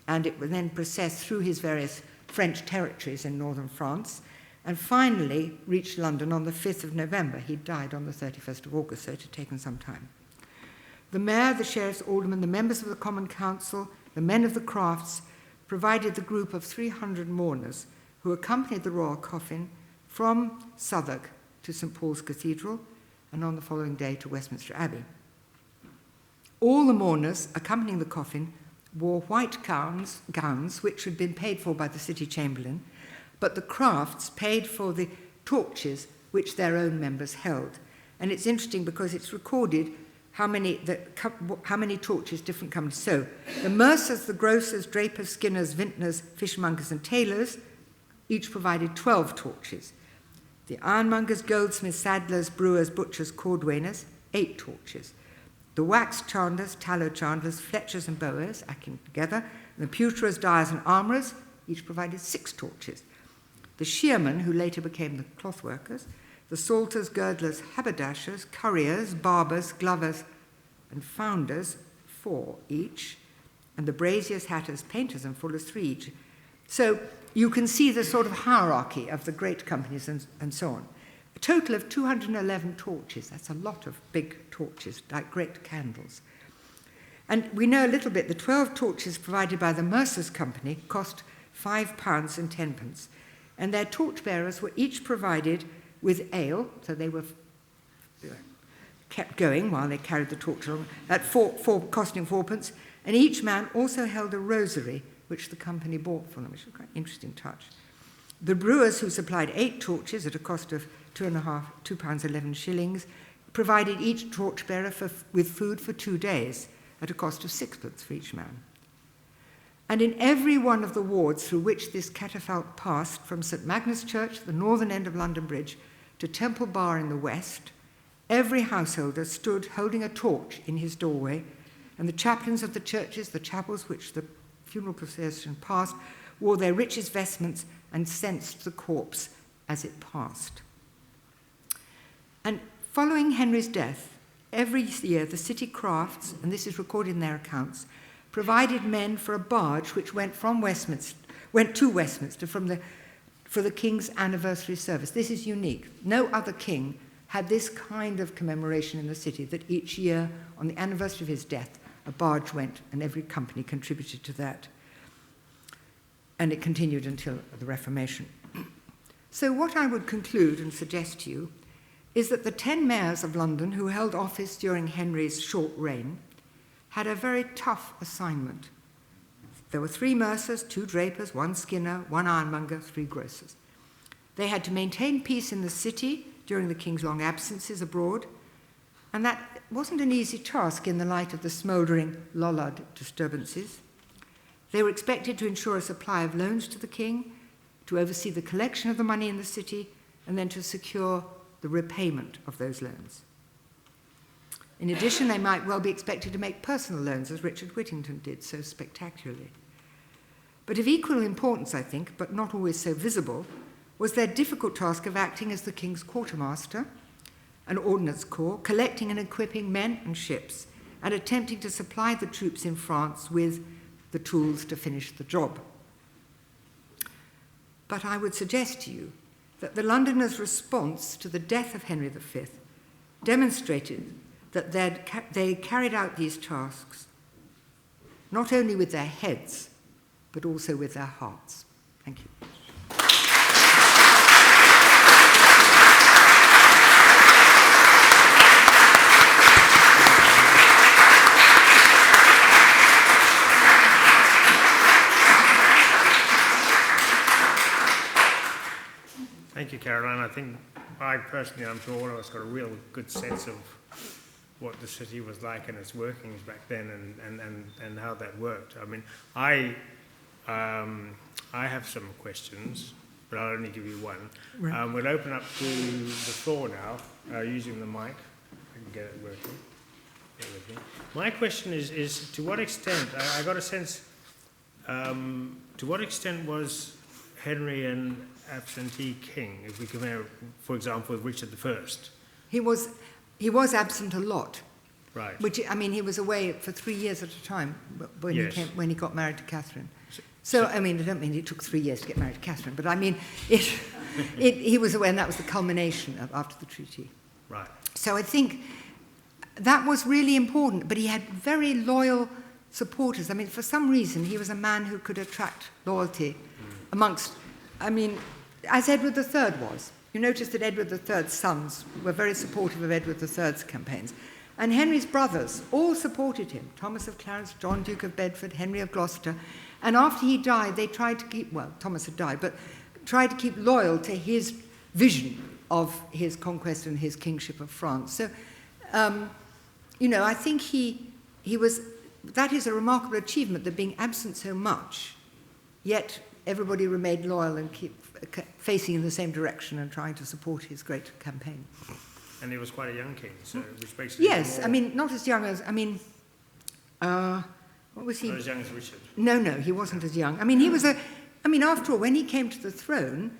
and it would then process through his various French territories in northern France, and finally reached London on the 5th of November. He died on the 31st of August, so it had taken some time. The mayor, the sheriffs, aldermen, the members of the Common Council, the men of the crafts, provided the group of 300 mourners who accompanied the royal coffin from Southwark to St. Paul's Cathedral, and on the following day to Westminster Abbey. All the mourners accompanying the coffin wore white gowns which had been paid for by the city chamberlain, but the crafts paid for the torches which their own members held. And it's interesting because it's recorded how many torches different companies. So the mercers, the grocers, drapers, skinners, vintners, fishmongers, and tailors each provided 12 torches. The ironmongers, goldsmiths, saddlers, brewers, butchers, cordwainers, 8 torches. The wax chandlers, tallow chandlers, fletchers, and bowers, acting together, and the pewterers, dyers, and armourers each provided 6 torches. The shearmen, who later became the cloth workers, the salters, girdlers, haberdashers, curriers, barbers, glovers, and founders, 4 each, and the braziers, hatters, painters, and fullers, 3 each. So you can see the sort of hierarchy of the great companies and so on. A total of 211 torches. That's a lot of big torches, like great candles. And we know a little bit, the 12 torches provided by the Mercers' Company cost £5 and 10 pence. and their torchbearers were each provided with ale, so they were kept going while they carried the torch along, costing fourpence, and each man also held a rosary, which the company bought for them, which was quite an interesting touch. The brewers, who supplied 8 torches at a cost of £2.11, provided each torchbearer with food for 2 days at a cost of 6pence for each man. And in every one of the wards through which this catafalque passed, from St Magnus Church, the northern end of London Bridge, to Temple Bar in the west, every householder stood holding a torch in his doorway, and the chaplains of the churches, the chapels which the funeral procession passed, wore their richest vestments and censed the corpse as it passed. And following Henry's death, every year the city crafts, and this is recorded in their accounts, provided men for a barge which went to Westminster for the King's anniversary service. This is unique. No other king had this kind of commemoration in the city, that each year on the anniversary of his death, a barge went and every company contributed to that. And it continued until the Reformation. So what I would conclude and suggest to you is that the 10 mayors of London who held office during Henry's short reign had a very tough assignment. There were 3 mercers, 2 drapers, 1 skinner, 1 ironmonger, 3 grocers. They had to maintain peace in the city during the king's long absences abroad, and that wasn't an easy task in the light of the smouldering Lollard disturbances. They were expected to ensure a supply of loans to the king, to oversee the collection of the money in the city, and then to secure the repayment of those loans. In addition, they might well be expected to make personal loans, as Richard Whittington did so spectacularly. But of equal importance, I think, but not always so visible, was their difficult task of acting as the king's quartermaster, an ordnance corps, collecting and equipping men and ships, and attempting to supply the troops in France with the tools to finish the job. But I would suggest to you that the Londoners' response to the death of Henry V demonstrated that they carried out these tasks not only with their heads, but also with their hearts. Thank you. Thank you, Caroline. I think I'm sure all of us got a real good sense of what the city was like and its workings back then, and how that worked. I mean, I have some questions, but I'll only give you one. Right. We'll open up to the floor now, using the mic. I can get it working. My question is to what extent, I got a sense, to what extent was Henry an absentee king, if we compare, for example, with Richard I? He was absent a lot. Right. Which, I mean, he was away for 3 years at a time when, yes. when he got married to Catherine. So, I mean, I don't mean it took 3 years to get married to Catherine, but I mean, he was away, and that was the culmination after the treaty. Right. So I think that was really important, but he had very loyal supporters. I mean, for some reason, he was a man who could attract loyalty amongst, I mean, as Edward III was. You notice that Edward III's sons were very supportive of Edward III's campaigns. And Henry's brothers all supported him. Thomas of Clarence, John, Duke of Bedford, Henry of Gloucester. And after he died, they tried to keep, well, Thomas had died, but tried to keep loyal to his vision of his conquest and his kingship of France. So, you know, I think he was, that is a remarkable achievement, that being absent so much, yet everybody remained loyal and keep facing in the same direction and trying to support his great campaign. And he was quite a young king, so which makes it yes, more... I mean, not as young as, I mean, what was he? Not as young as Richard. No, he wasn't as young. I mean, he was after all, when he came to the throne,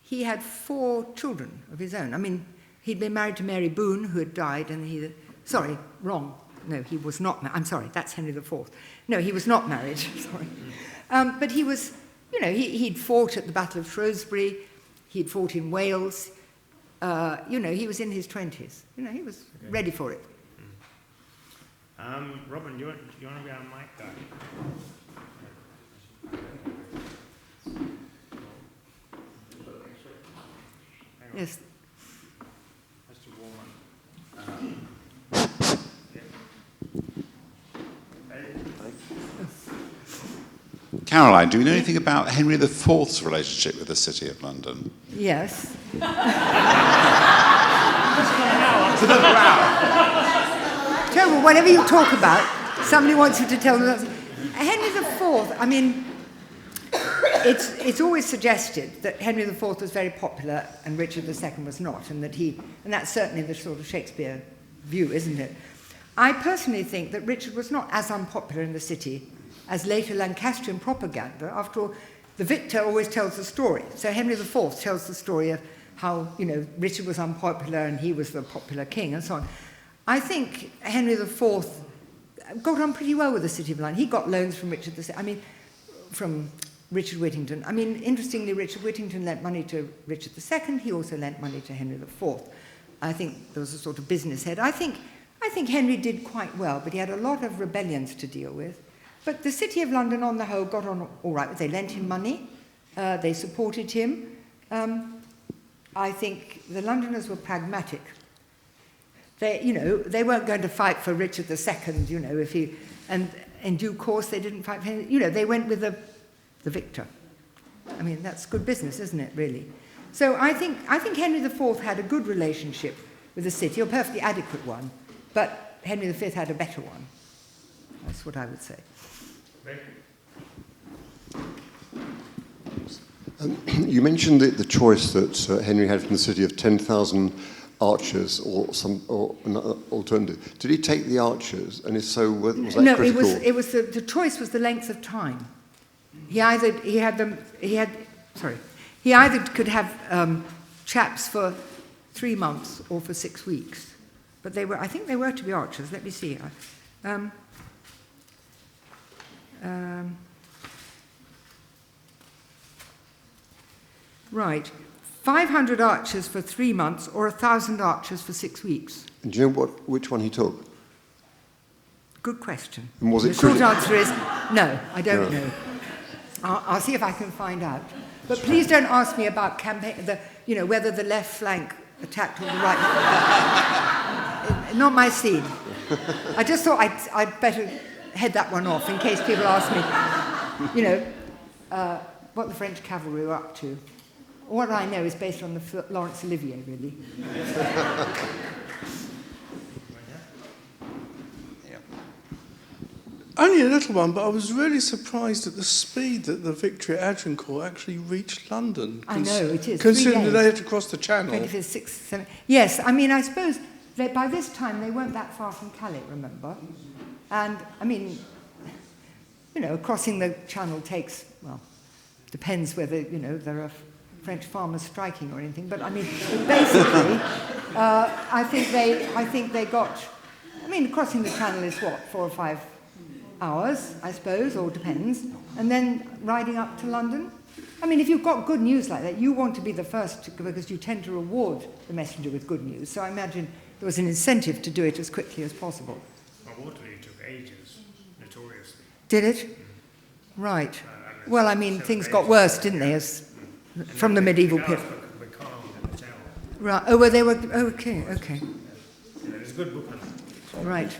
he had 4 children of his own. I mean, he'd been married to Mary Boone, who had died, and sorry, wrong. No, he was not I'm sorry, that's Henry IV. No, he was not married, sorry. But he was, you know, he'd fought at the Battle of Shrewsbury, he'd fought in Wales, you know, he was in his 20s. You know, he was ready for it. Robin, you want to be our mic guy? Yes. Mr. Warman. Caroline, do we know anything about Henry IV's relationship with the City of London? Yes. Terrible, whatever you talk about, somebody wants you to tell them. Henry IV, I mean, it's always suggested that Henry IV was very popular and Richard II was not, and that's certainly the sort of Shakespeare view, isn't it? I personally think that Richard was not as unpopular in the city as later Lancastrian propaganda. After all, the victor always tells the story. So Henry IV tells the story of how, Richard was unpopular and he was the popular king and so on. I think Henry IV got on pretty well with the City of London. He got loans from from Richard Whittington. Interestingly, Richard Whittington lent money to Richard II. He also lent money to Henry IV. I think there was a sort of business head. I think Henry did quite well, but he had a lot of rebellions to deal with. But the City of London, on the whole, got on all right. They lent him money. They supported him. I think the Londoners were pragmatic. They weren't going to fight for Richard II, and in due course they didn't fight for him. They went with the victor. That's good business, isn't it, really? So I think Henry IV had a good relationship with the city, a perfectly adequate one, but Henry V had a better one. That's what I would say. You mentioned the choice that Henry had from the city of 10,000 archers or another alternative. Did he take the archers, and if so, was that critical? No, it was the choice was the length of time. He either could have chaps for 3 months or for 6 weeks, but I think they were to be archers. Let me see. Right, 500 archers for 3 months or 1,000 archers for 6 weeks. And do you know which one he took? Good question. And was it the short answer is no, I don't know. I'll see if I can find out. But please don't ask me about whether the left flank attacked or the right. Not my scene. I just thought I'd better head that one off in case people ask me, what the French cavalry were up to. What I know is based on the Laurence Olivier, really. Only a little one, but I was really surprised at the speed that the victory at Agincourt actually reached London. I know, it is. Considering that they had to cross the Channel. 25th, 6th, 7th. Yes, I suppose that by this time they weren't that far from Calais, remember? And, crossing the Channel takes, depends whether, there are French farmers striking or anything, but basically, I think they got, crossing the Channel is what, 4 or 5 hours, I suppose, or depends, and then riding up to London. If you've got good news like that, you want to be the first because you tend to reward the messenger with good news. So I imagine there was an incentive to do it as quickly as possible. Waterloo took ages, notoriously. Did it? Right. Well, things got worse, didn't they, from the medieval period? Right. Oh, well, they were. Oh, okay. There's a good book on it. Right.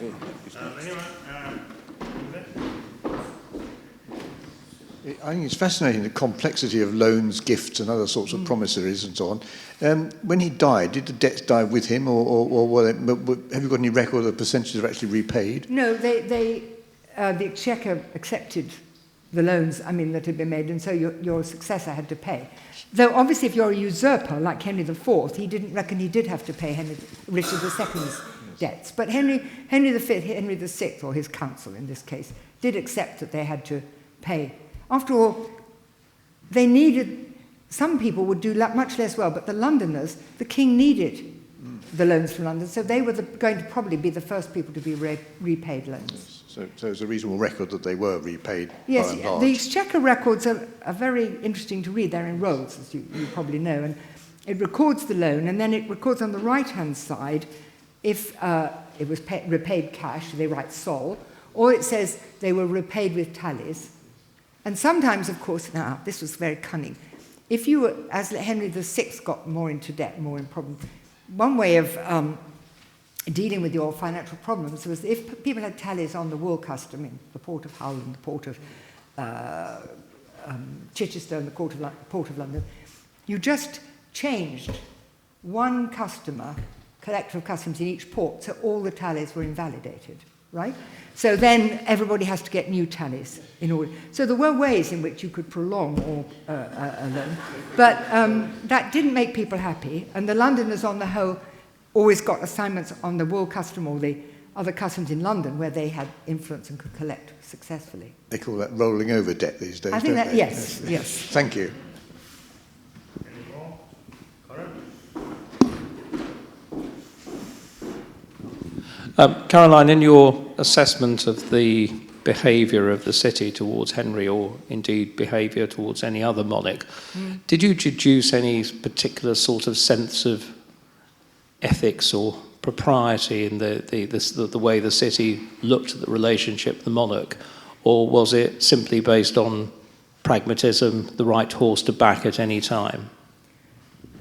I think it's fascinating, the complexity of loans, gifts, and other sorts of promissories and so on. When he died, did the debts die with him, or have you got any record of the percentages are actually repaid? No, the Exchequer accepted the loans, that had been made, and so your successor had to pay. Though, obviously, if you're a usurper, like Henry IV, he didn't reckon he did have to pay Richard II's debts. But Henry V, Henry VI, or his council in this case, did accept that they had to pay. After all, some people would do much less well, but the Londoners, the king needed the loans from London, so they were going to probably be the first people to be repaid loans. So it's a reasonable record that they were repaid yes, by and large. The Exchequer records are very interesting to read. They're in rolls, as you probably know, and it records the loan, and then it records on the right-hand side if it was repaid cash, they write sol, or it says they were repaid with tallies. And sometimes, of course, now, this was very cunning, if you were, as Henry VI got more into debt, more in problems, one way of dealing with your financial problems was if people had tallies on the wool custom in the Port of Hull and the Port of Chichester and the Port of London, you just changed one customer, collector of customs in each port, so all the tallies were invalidated, right? So then everybody has to get new tallies in order. So there were ways in which you could prolong a loan, but that didn't make people happy, and the Londoners on the whole always got assignments on the wool custom or the other customs in London where they had influence and could collect successfully. They call that rolling over debt these days, I think don't that, they? yes, yes. Thank you. Any more? Corin? Caroline, in your assessment of the behaviour of the city towards Henry, or indeed behaviour towards any other monarch, did you deduce any particular sort of sense of ethics or propriety in the way the city looked at the relationship with the monarch, or was it simply based on pragmatism, the right horse to back at any time?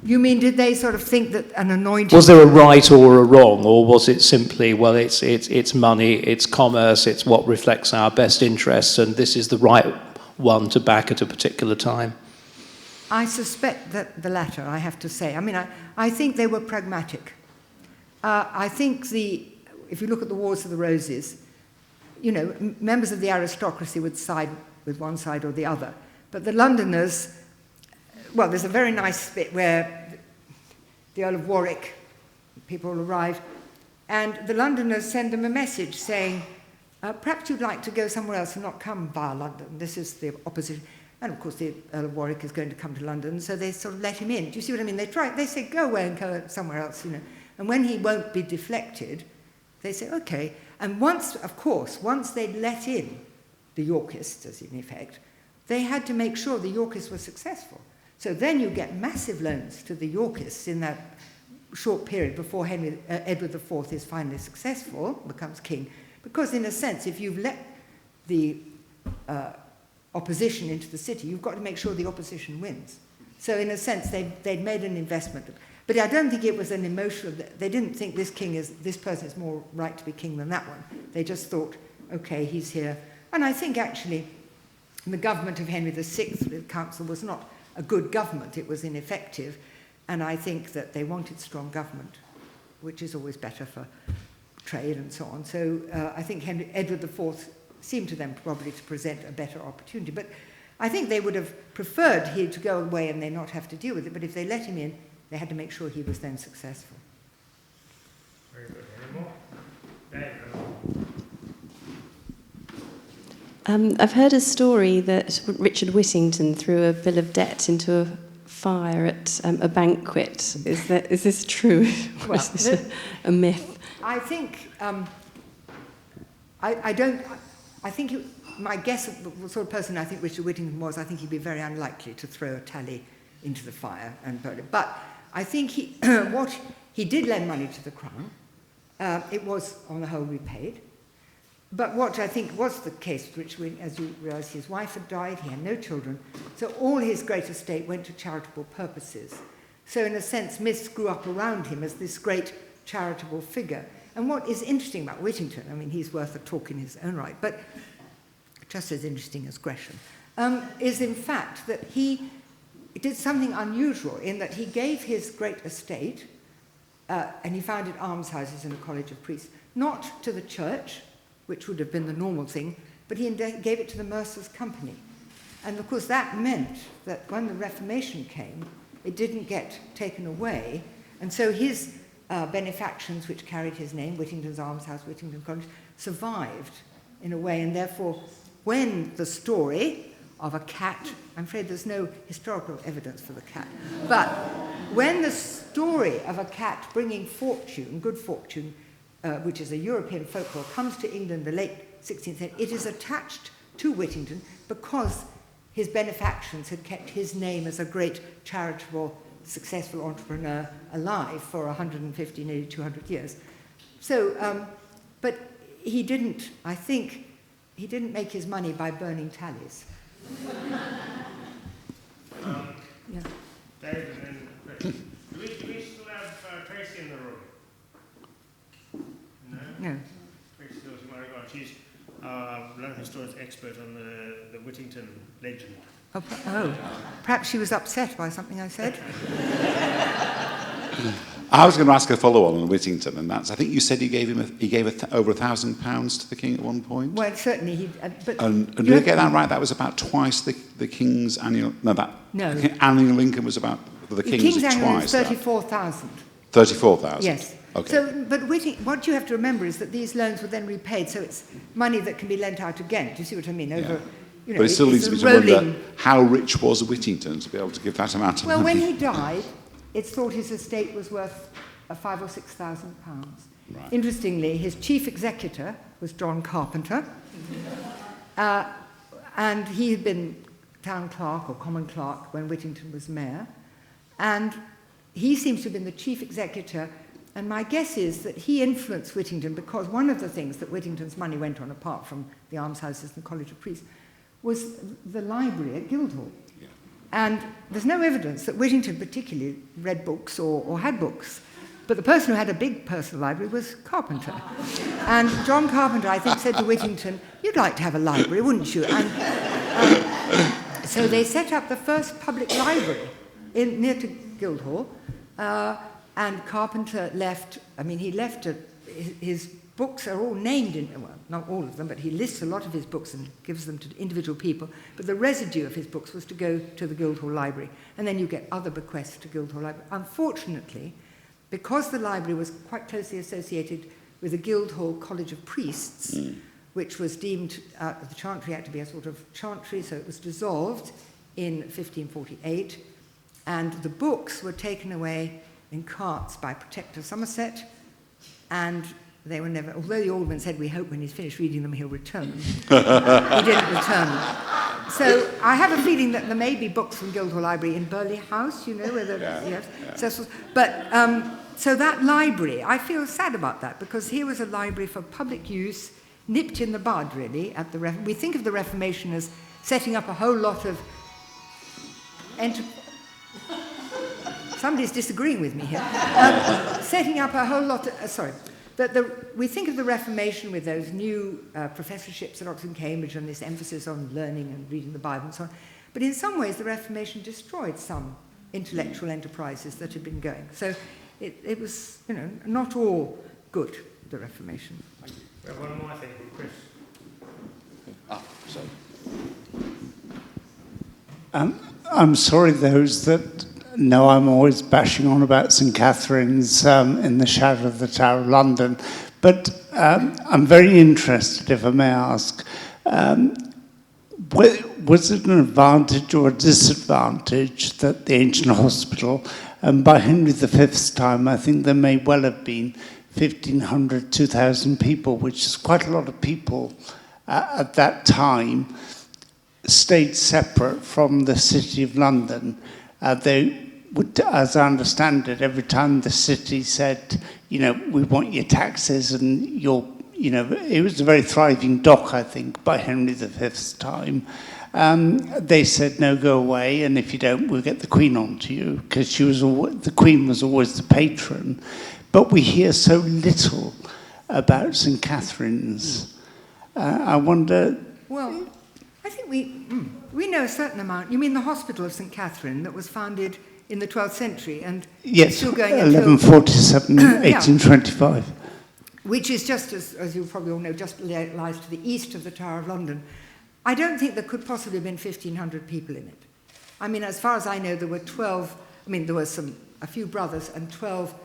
You mean, did they sort of think that an anointed... Was there a right or a wrong, or was it simply, well, it's money, it's commerce, it's what reflects our best interests, and this is the right one to back at a particular time? I suspect that the latter, I have to say. I mean, I think they were pragmatic. I think if you look at the Wars of the Roses, you know, members of the aristocracy would side with one side or the other. But the Londoners, well, there's a very nice bit where the Earl of Warwick, people arrive, and the Londoners send them a message saying, perhaps you'd like to go somewhere else and not come via London. This is the opposition. And of course, the Earl of Warwick is going to come to London, so they sort of let him in. Do you see what I mean? They say, go away and go somewhere else, you know. And when he won't be deflected, they say, okay. And once they'd let in the Yorkists, as in effect, they had to make sure the Yorkists were successful. So then you get massive loans to the Yorkists in that short period before Edward IV is finally successful, becomes king. Because in a sense, if you've let the opposition into the city, you've got to make sure the opposition wins. So in a sense, they'd made an investment. But I don't think it was an emotional... They didn't think this person is more right to be king than that one. They just thought, okay, he's here. And I think actually the government of Henry VI, the council, was not a good government. It was ineffective. And I think that they wanted strong government, which is always better for trade and so on. So I think Edward IV seemed to them probably to present a better opportunity. But I think they would have preferred he to go away and they not have to deal with it. But if they let him in, they had to make sure he was then successful. Very good. Any more? I've heard a story that Richard Whittington threw a bill of debt into a fire at a banquet. Is this true? Or is this a myth? I think my guess of the sort of person I think Richard Whittington was, I think he'd be very unlikely to throw a tally into the fire and burn it. But I think he did lend money to the crown. It was, on the whole, repaid. But what I think was the case with Richard Whittington, as you realise, his wife had died, he had no children, so all his great estate went to charitable purposes. So in a sense, myths grew up around him as this great charitable figure. And what is interesting about Whittington, I mean, he's worth a talk in his own right, but just as interesting as Gresham, is in fact that he did something unusual in that he gave his great estate, and he founded almshouses and a college of priests, not to the church, which would have been the normal thing, but he gave it to the Mercers' Company. And of course that meant that when the Reformation came, it didn't get taken away, and so his benefactions, which carried his name, Whittington's Almshouse, Whittington College, survived in a way, and therefore when the story of a cat, I'm afraid there's no historical evidence for the cat, but when the story of a cat bringing fortune, good fortune, which is a European folklore, comes to England in the late 16th century, it is attached to Whittington because his benefactions had kept his name as a great charitable, successful entrepreneur alive for 150, nearly 200 years. So, but he didn't, I think, he didn't make his money by burning tallies. Yeah. David and then Chris. Do we still have Tracy in the room? No? No. Tracy still somewhere gone. She's our London historian's expert on the Whittington legend. Oh, perhaps she was upset by something I said. I was going to ask a follow-on Whittington, and that's, I think you said he gave over £1,000 to the king at one point. Well, certainly he. But And did I get that right? That was about twice the king's annual. No. Annual income was about the king's annual twice. is 34,000. 34,000. Yes. Okay. So, but what you have to remember is that these loans were then repaid, so it's money that can be lent out again. Do you see what I mean? Over. Yeah. You know, But it still leads it's me a to rolling. wonder how rich was Whittington to be able to give that amount of Well, money. when he died, it's thought his estate was worth £5,000 or £6,000. Right. Interestingly, his chief executor was John Carpenter, and he had been town clerk or common clerk when Whittington was mayor, and he seems to have been the chief executor. And my guess is that he influenced Whittington because one of the things that Whittington's money went on, apart from the almshouses and the College of Priests, was the library at Guildhall. Yeah. And there's no evidence that Whittington particularly read books or had books. But the person who had a big personal library was Carpenter. And John Carpenter, I think, said to Whittington, "You'd like to have a library, wouldn't you?" And so they set up the first public library near to Guildhall. And Carpenter left, his books are all named in, well, not all of them, but he lists a lot of his books and gives them to individual people. But the residue of his books was to go to the Guildhall Library. And then you get other bequests to Guildhall Library. Unfortunately, because the library was quite closely associated with the Guildhall College of Priests, which was deemed the Chantry Act to be a sort of chantry, so it was dissolved in 1548. And the books were taken away in carts by Protector Somerset, and they were never, although the alderman said, "We hope when he's finished reading them he'll return them," he didn't return them. So I have a feeling that there may be books from Guildhall Library in Burley House, you know, where the, so that library, I feel sad about that, because here was a library for public use, nipped in the bud, really. We think of the Reformation as setting up a whole lot of Somebody's disagreeing with me here. Setting up a whole lot of... we think of the Reformation with those new professorships at Oxford and Cambridge and this emphasis on learning and reading the Bible and so on. But in some ways, the Reformation destroyed some intellectual enterprises that had been going. So it was, not all good, the Reformation. We have one more, I think, from Chris. I'm sorry, those that know I'm always bashing on about St Catherine's in the shadow of the Tower of London, but I'm very interested, if I may ask, was it an advantage or a disadvantage that the ancient hospital, by Henry V's time, I think there may well have been 1,500, 2,000 people, which is quite a lot of people at that time, stayed separate from the City of London. They would, as I understand it, every time the city said, we want your taxes and your, it was a very thriving dock, I think, by Henry V's time. They said, no, go away, and if you don't, we'll get the Queen onto you, because the Queen was always the patron. But we hear so little about St Catherine's. I wonder... Well, I think we know a certain amount. You mean the Hospital of St Catherine that was founded in the 12th century and yes, still going 1147, 1825. Which is just, as you probably all know, just lies to the east of the Tower of London. I don't think there could possibly have been 1,500 people in it. I mean, as far as I know, there were 12, there were a few brothers and 12,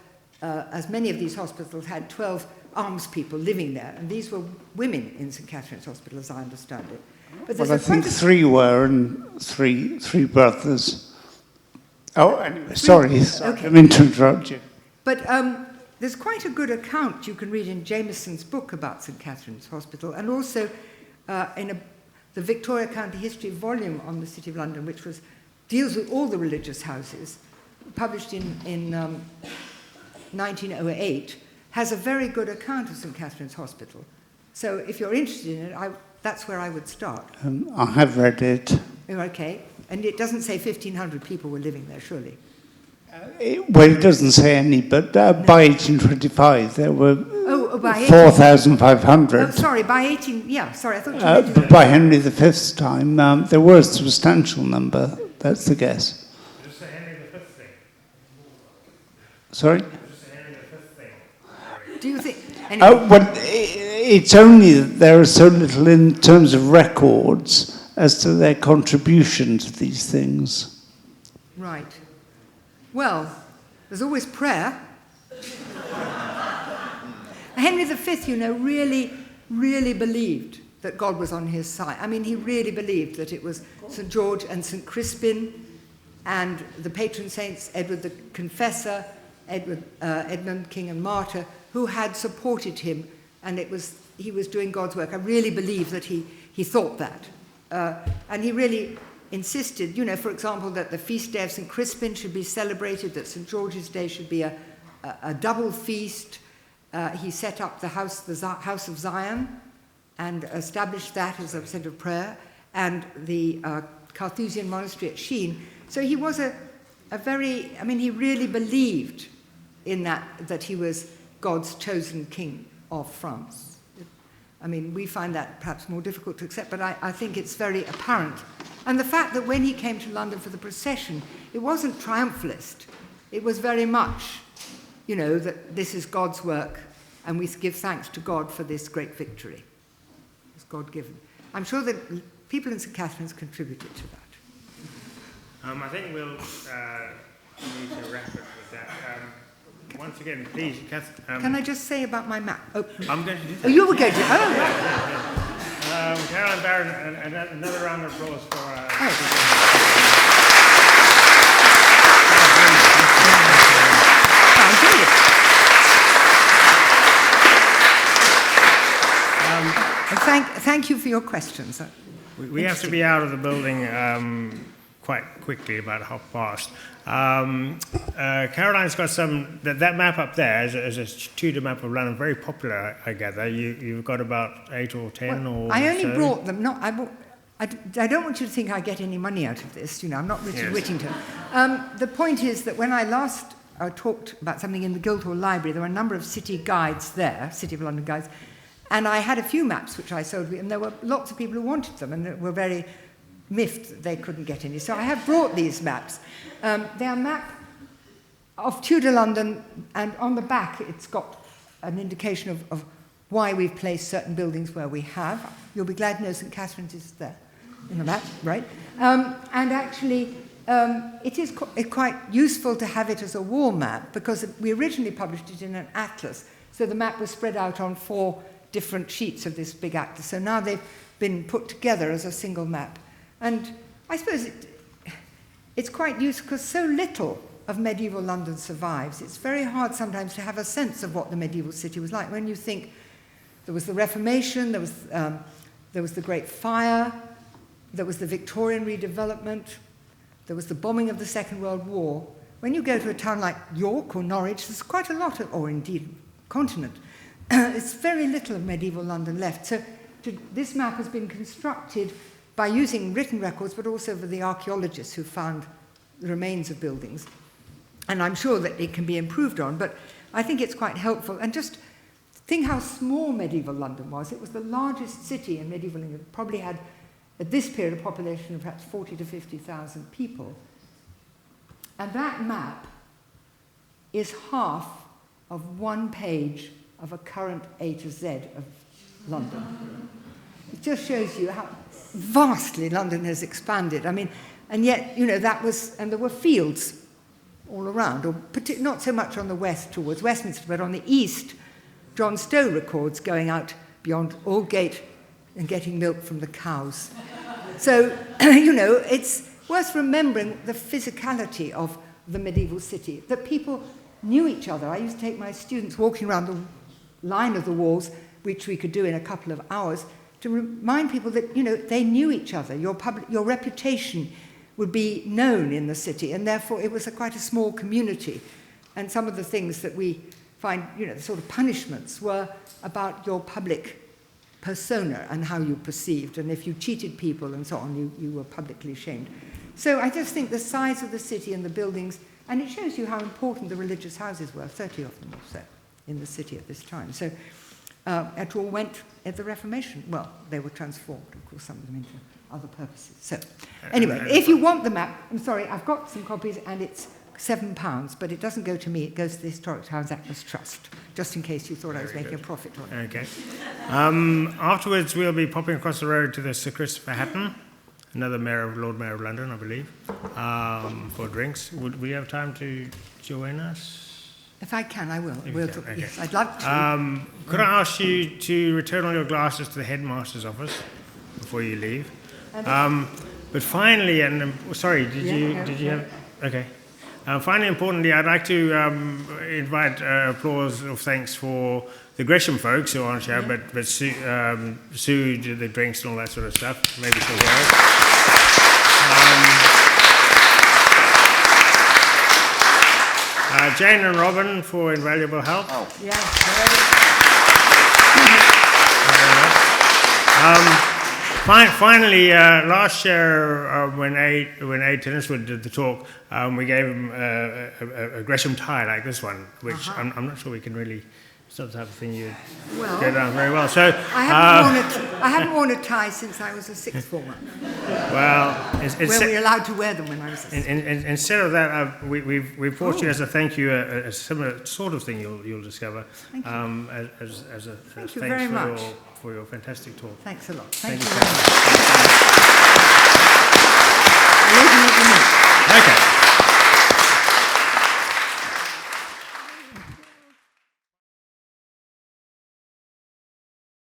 as many of these hospitals had 12 almspeople living there, and these were women in St Catherine's Hospital, as I understand it. But well, I think three were, and three brothers. Oh, anyway, sorry, okay. I mean to interrupt you. But there's quite a good account you can read in Jameson's book about St Catherine's Hospital, and also in the Victoria County History volume on the City of London, which deals with all the religious houses, published in 1908, has a very good account of St Catherine's Hospital. So if you're interested in it, that's where I would start. I have read it. Okay. And it doesn't say 1,500 people were living there, surely. Well, it doesn't say any, but by 1825 there were by 4,500. Oh, sorry, by 18... Yeah, sorry, I thought you meant... But by Henry V's time, there were a substantial number. That's the guess. Does it say Henry V thing? Sorry? Does it say Henry V thing? Do you think... Anyway. Well, it's only that there are so little in terms of records as to their contribution to these things. Right. Well, there's always prayer. Henry V, you know, really, really believed that God was on his side. I mean, he really believed that it was St. George and St. Crispin and the patron saints, Edward the Confessor, Edmund, King and Martyr, who had supported him, and he was doing God's work. I really believe that he thought that. And he really insisted, you know, for example, that the feast day of St. Crispin should be celebrated, that St. George's Day should be a double feast. He set up the House of Zion and established that as a centre of prayer, and the Carthusian monastery at Sheen. So he was a very, I mean, he really believed in that he was God's chosen king of France. I mean, we find that perhaps more difficult to accept, but I think it's very apparent. And the fact that when he came to London for the procession, it wasn't triumphalist. It was very much, you know, that this is God's work, and we give thanks to God for this great victory. It's God-given. I'm sure that people in St. Catherine's contributed to that. I think we'll need to wrap it with that. Once again, please, can I just say about my map? Oh, I'm going to do that. Oh, you were going to? Oh, right. Caroline Barron, another round of applause for Thank you for your questions. We have to be out of the building quite quickly, about 1:30. Caroline's got some, that map up there is a Tudor map of London, very popular, I gather. You've got about 8 or 10 well, or I only so. brought them, I don't want you to think I get any money out of this, you know, I'm not Richard Whittington. The point is that when I last talked about something in the Guildhall Library, there were a number of city guides there, City of London guides, and I had a few maps which I sold, and there were lots of people who wanted them and were very miffed that they couldn't get any. So I have brought these maps. They're a map of Tudor London, and on the back it's got an indication of why we've placed certain buildings where we have. You'll be glad to know St. Catherine's is there in the map, right? And actually, it is quite useful to have it as a wall map, because we originally published it in an atlas, so the map was spread out on 4 different sheets of this big atlas. So now they've been put together as a single map. And I suppose it's quite useful because so little of medieval London survives. It's very hard sometimes to have a sense of what the medieval city was like. When you think there was the Reformation, there was the Great Fire, there was the Victorian redevelopment, there was the bombing of the Second World War. When you go to a town like York or Norwich, there's quite a lot of, or indeed continent, it's very little of medieval London left. So this map has been constructed by using written records, but also for the archaeologists who found the remains of buildings. And I'm sure that it can be improved on, but I think it's quite helpful. And just think how small medieval London was. It was the largest city in medieval England. It probably had, at this period, a population of perhaps 40 to 50,000 people. And that map is half of 1 page of a current A to Z of London. It just shows you how vastly London has expanded. I mean, and yet, you know, that was, and there were fields all around, or not so much on the west towards Westminster, but on the east, John Stowe records going out beyond Aldgate and getting milk from the cows. So, you know, it's worth remembering the physicality of the medieval city, that people knew each other. I used to take my students walking around the line of the walls, which we could do in a couple of hours, to remind people that, you know, they knew each other. Your reputation would be known in the city, and therefore it was quite a small community. And some of the things that we find, you know, the sort of punishments were about your public persona and how you perceived, and if you cheated people and so on, you were publicly shamed. So I just think the size of the city and the buildings, and it shows you how important the religious houses were, 30 of them or so, in the city at this time. So it all went at the Reformation. Well, they were transformed, of course, some of them into other purposes. So anyway, if you want the map, I'm sorry, I've got some copies, and it's £7, but it doesn't go to me, it goes to the Historic Towns Atlas Trust, just in case you thought I was making a profit on it. Okay. Afterwards, we'll be popping across the road to the Sir Christopher Hatton, another Lord Mayor of London, I believe, for drinks. Would we have time to join us? If I can, I will. Okay. Yes, I'd love to. Could I ask you to return all your glasses to the headmaster's office before you leave? But finally, and sorry, did you have? Okay. Finally, importantly, I'd like to invite applause of thanks for the Gresham folks who aren't here, but Sue did the drinks and all that sort of stuff. Maybe she'll go. Jane and Robin for invaluable help. Oh. Yeah. Finally, last year when Aid Tinniswood did the talk, we gave him a Gresham tie like this one, which I'm not sure we can really. It's not the type of thing you'd go down very well. So I haven't worn a tie since I was a sixth former. Well, were we allowed to wear them when I was a sixth? Instead of that, we've brought you as a thank you a similar sort of thing you'll discover. Thank you. As Thank you very much for your fantastic talk. Thanks a lot. Thank you very much.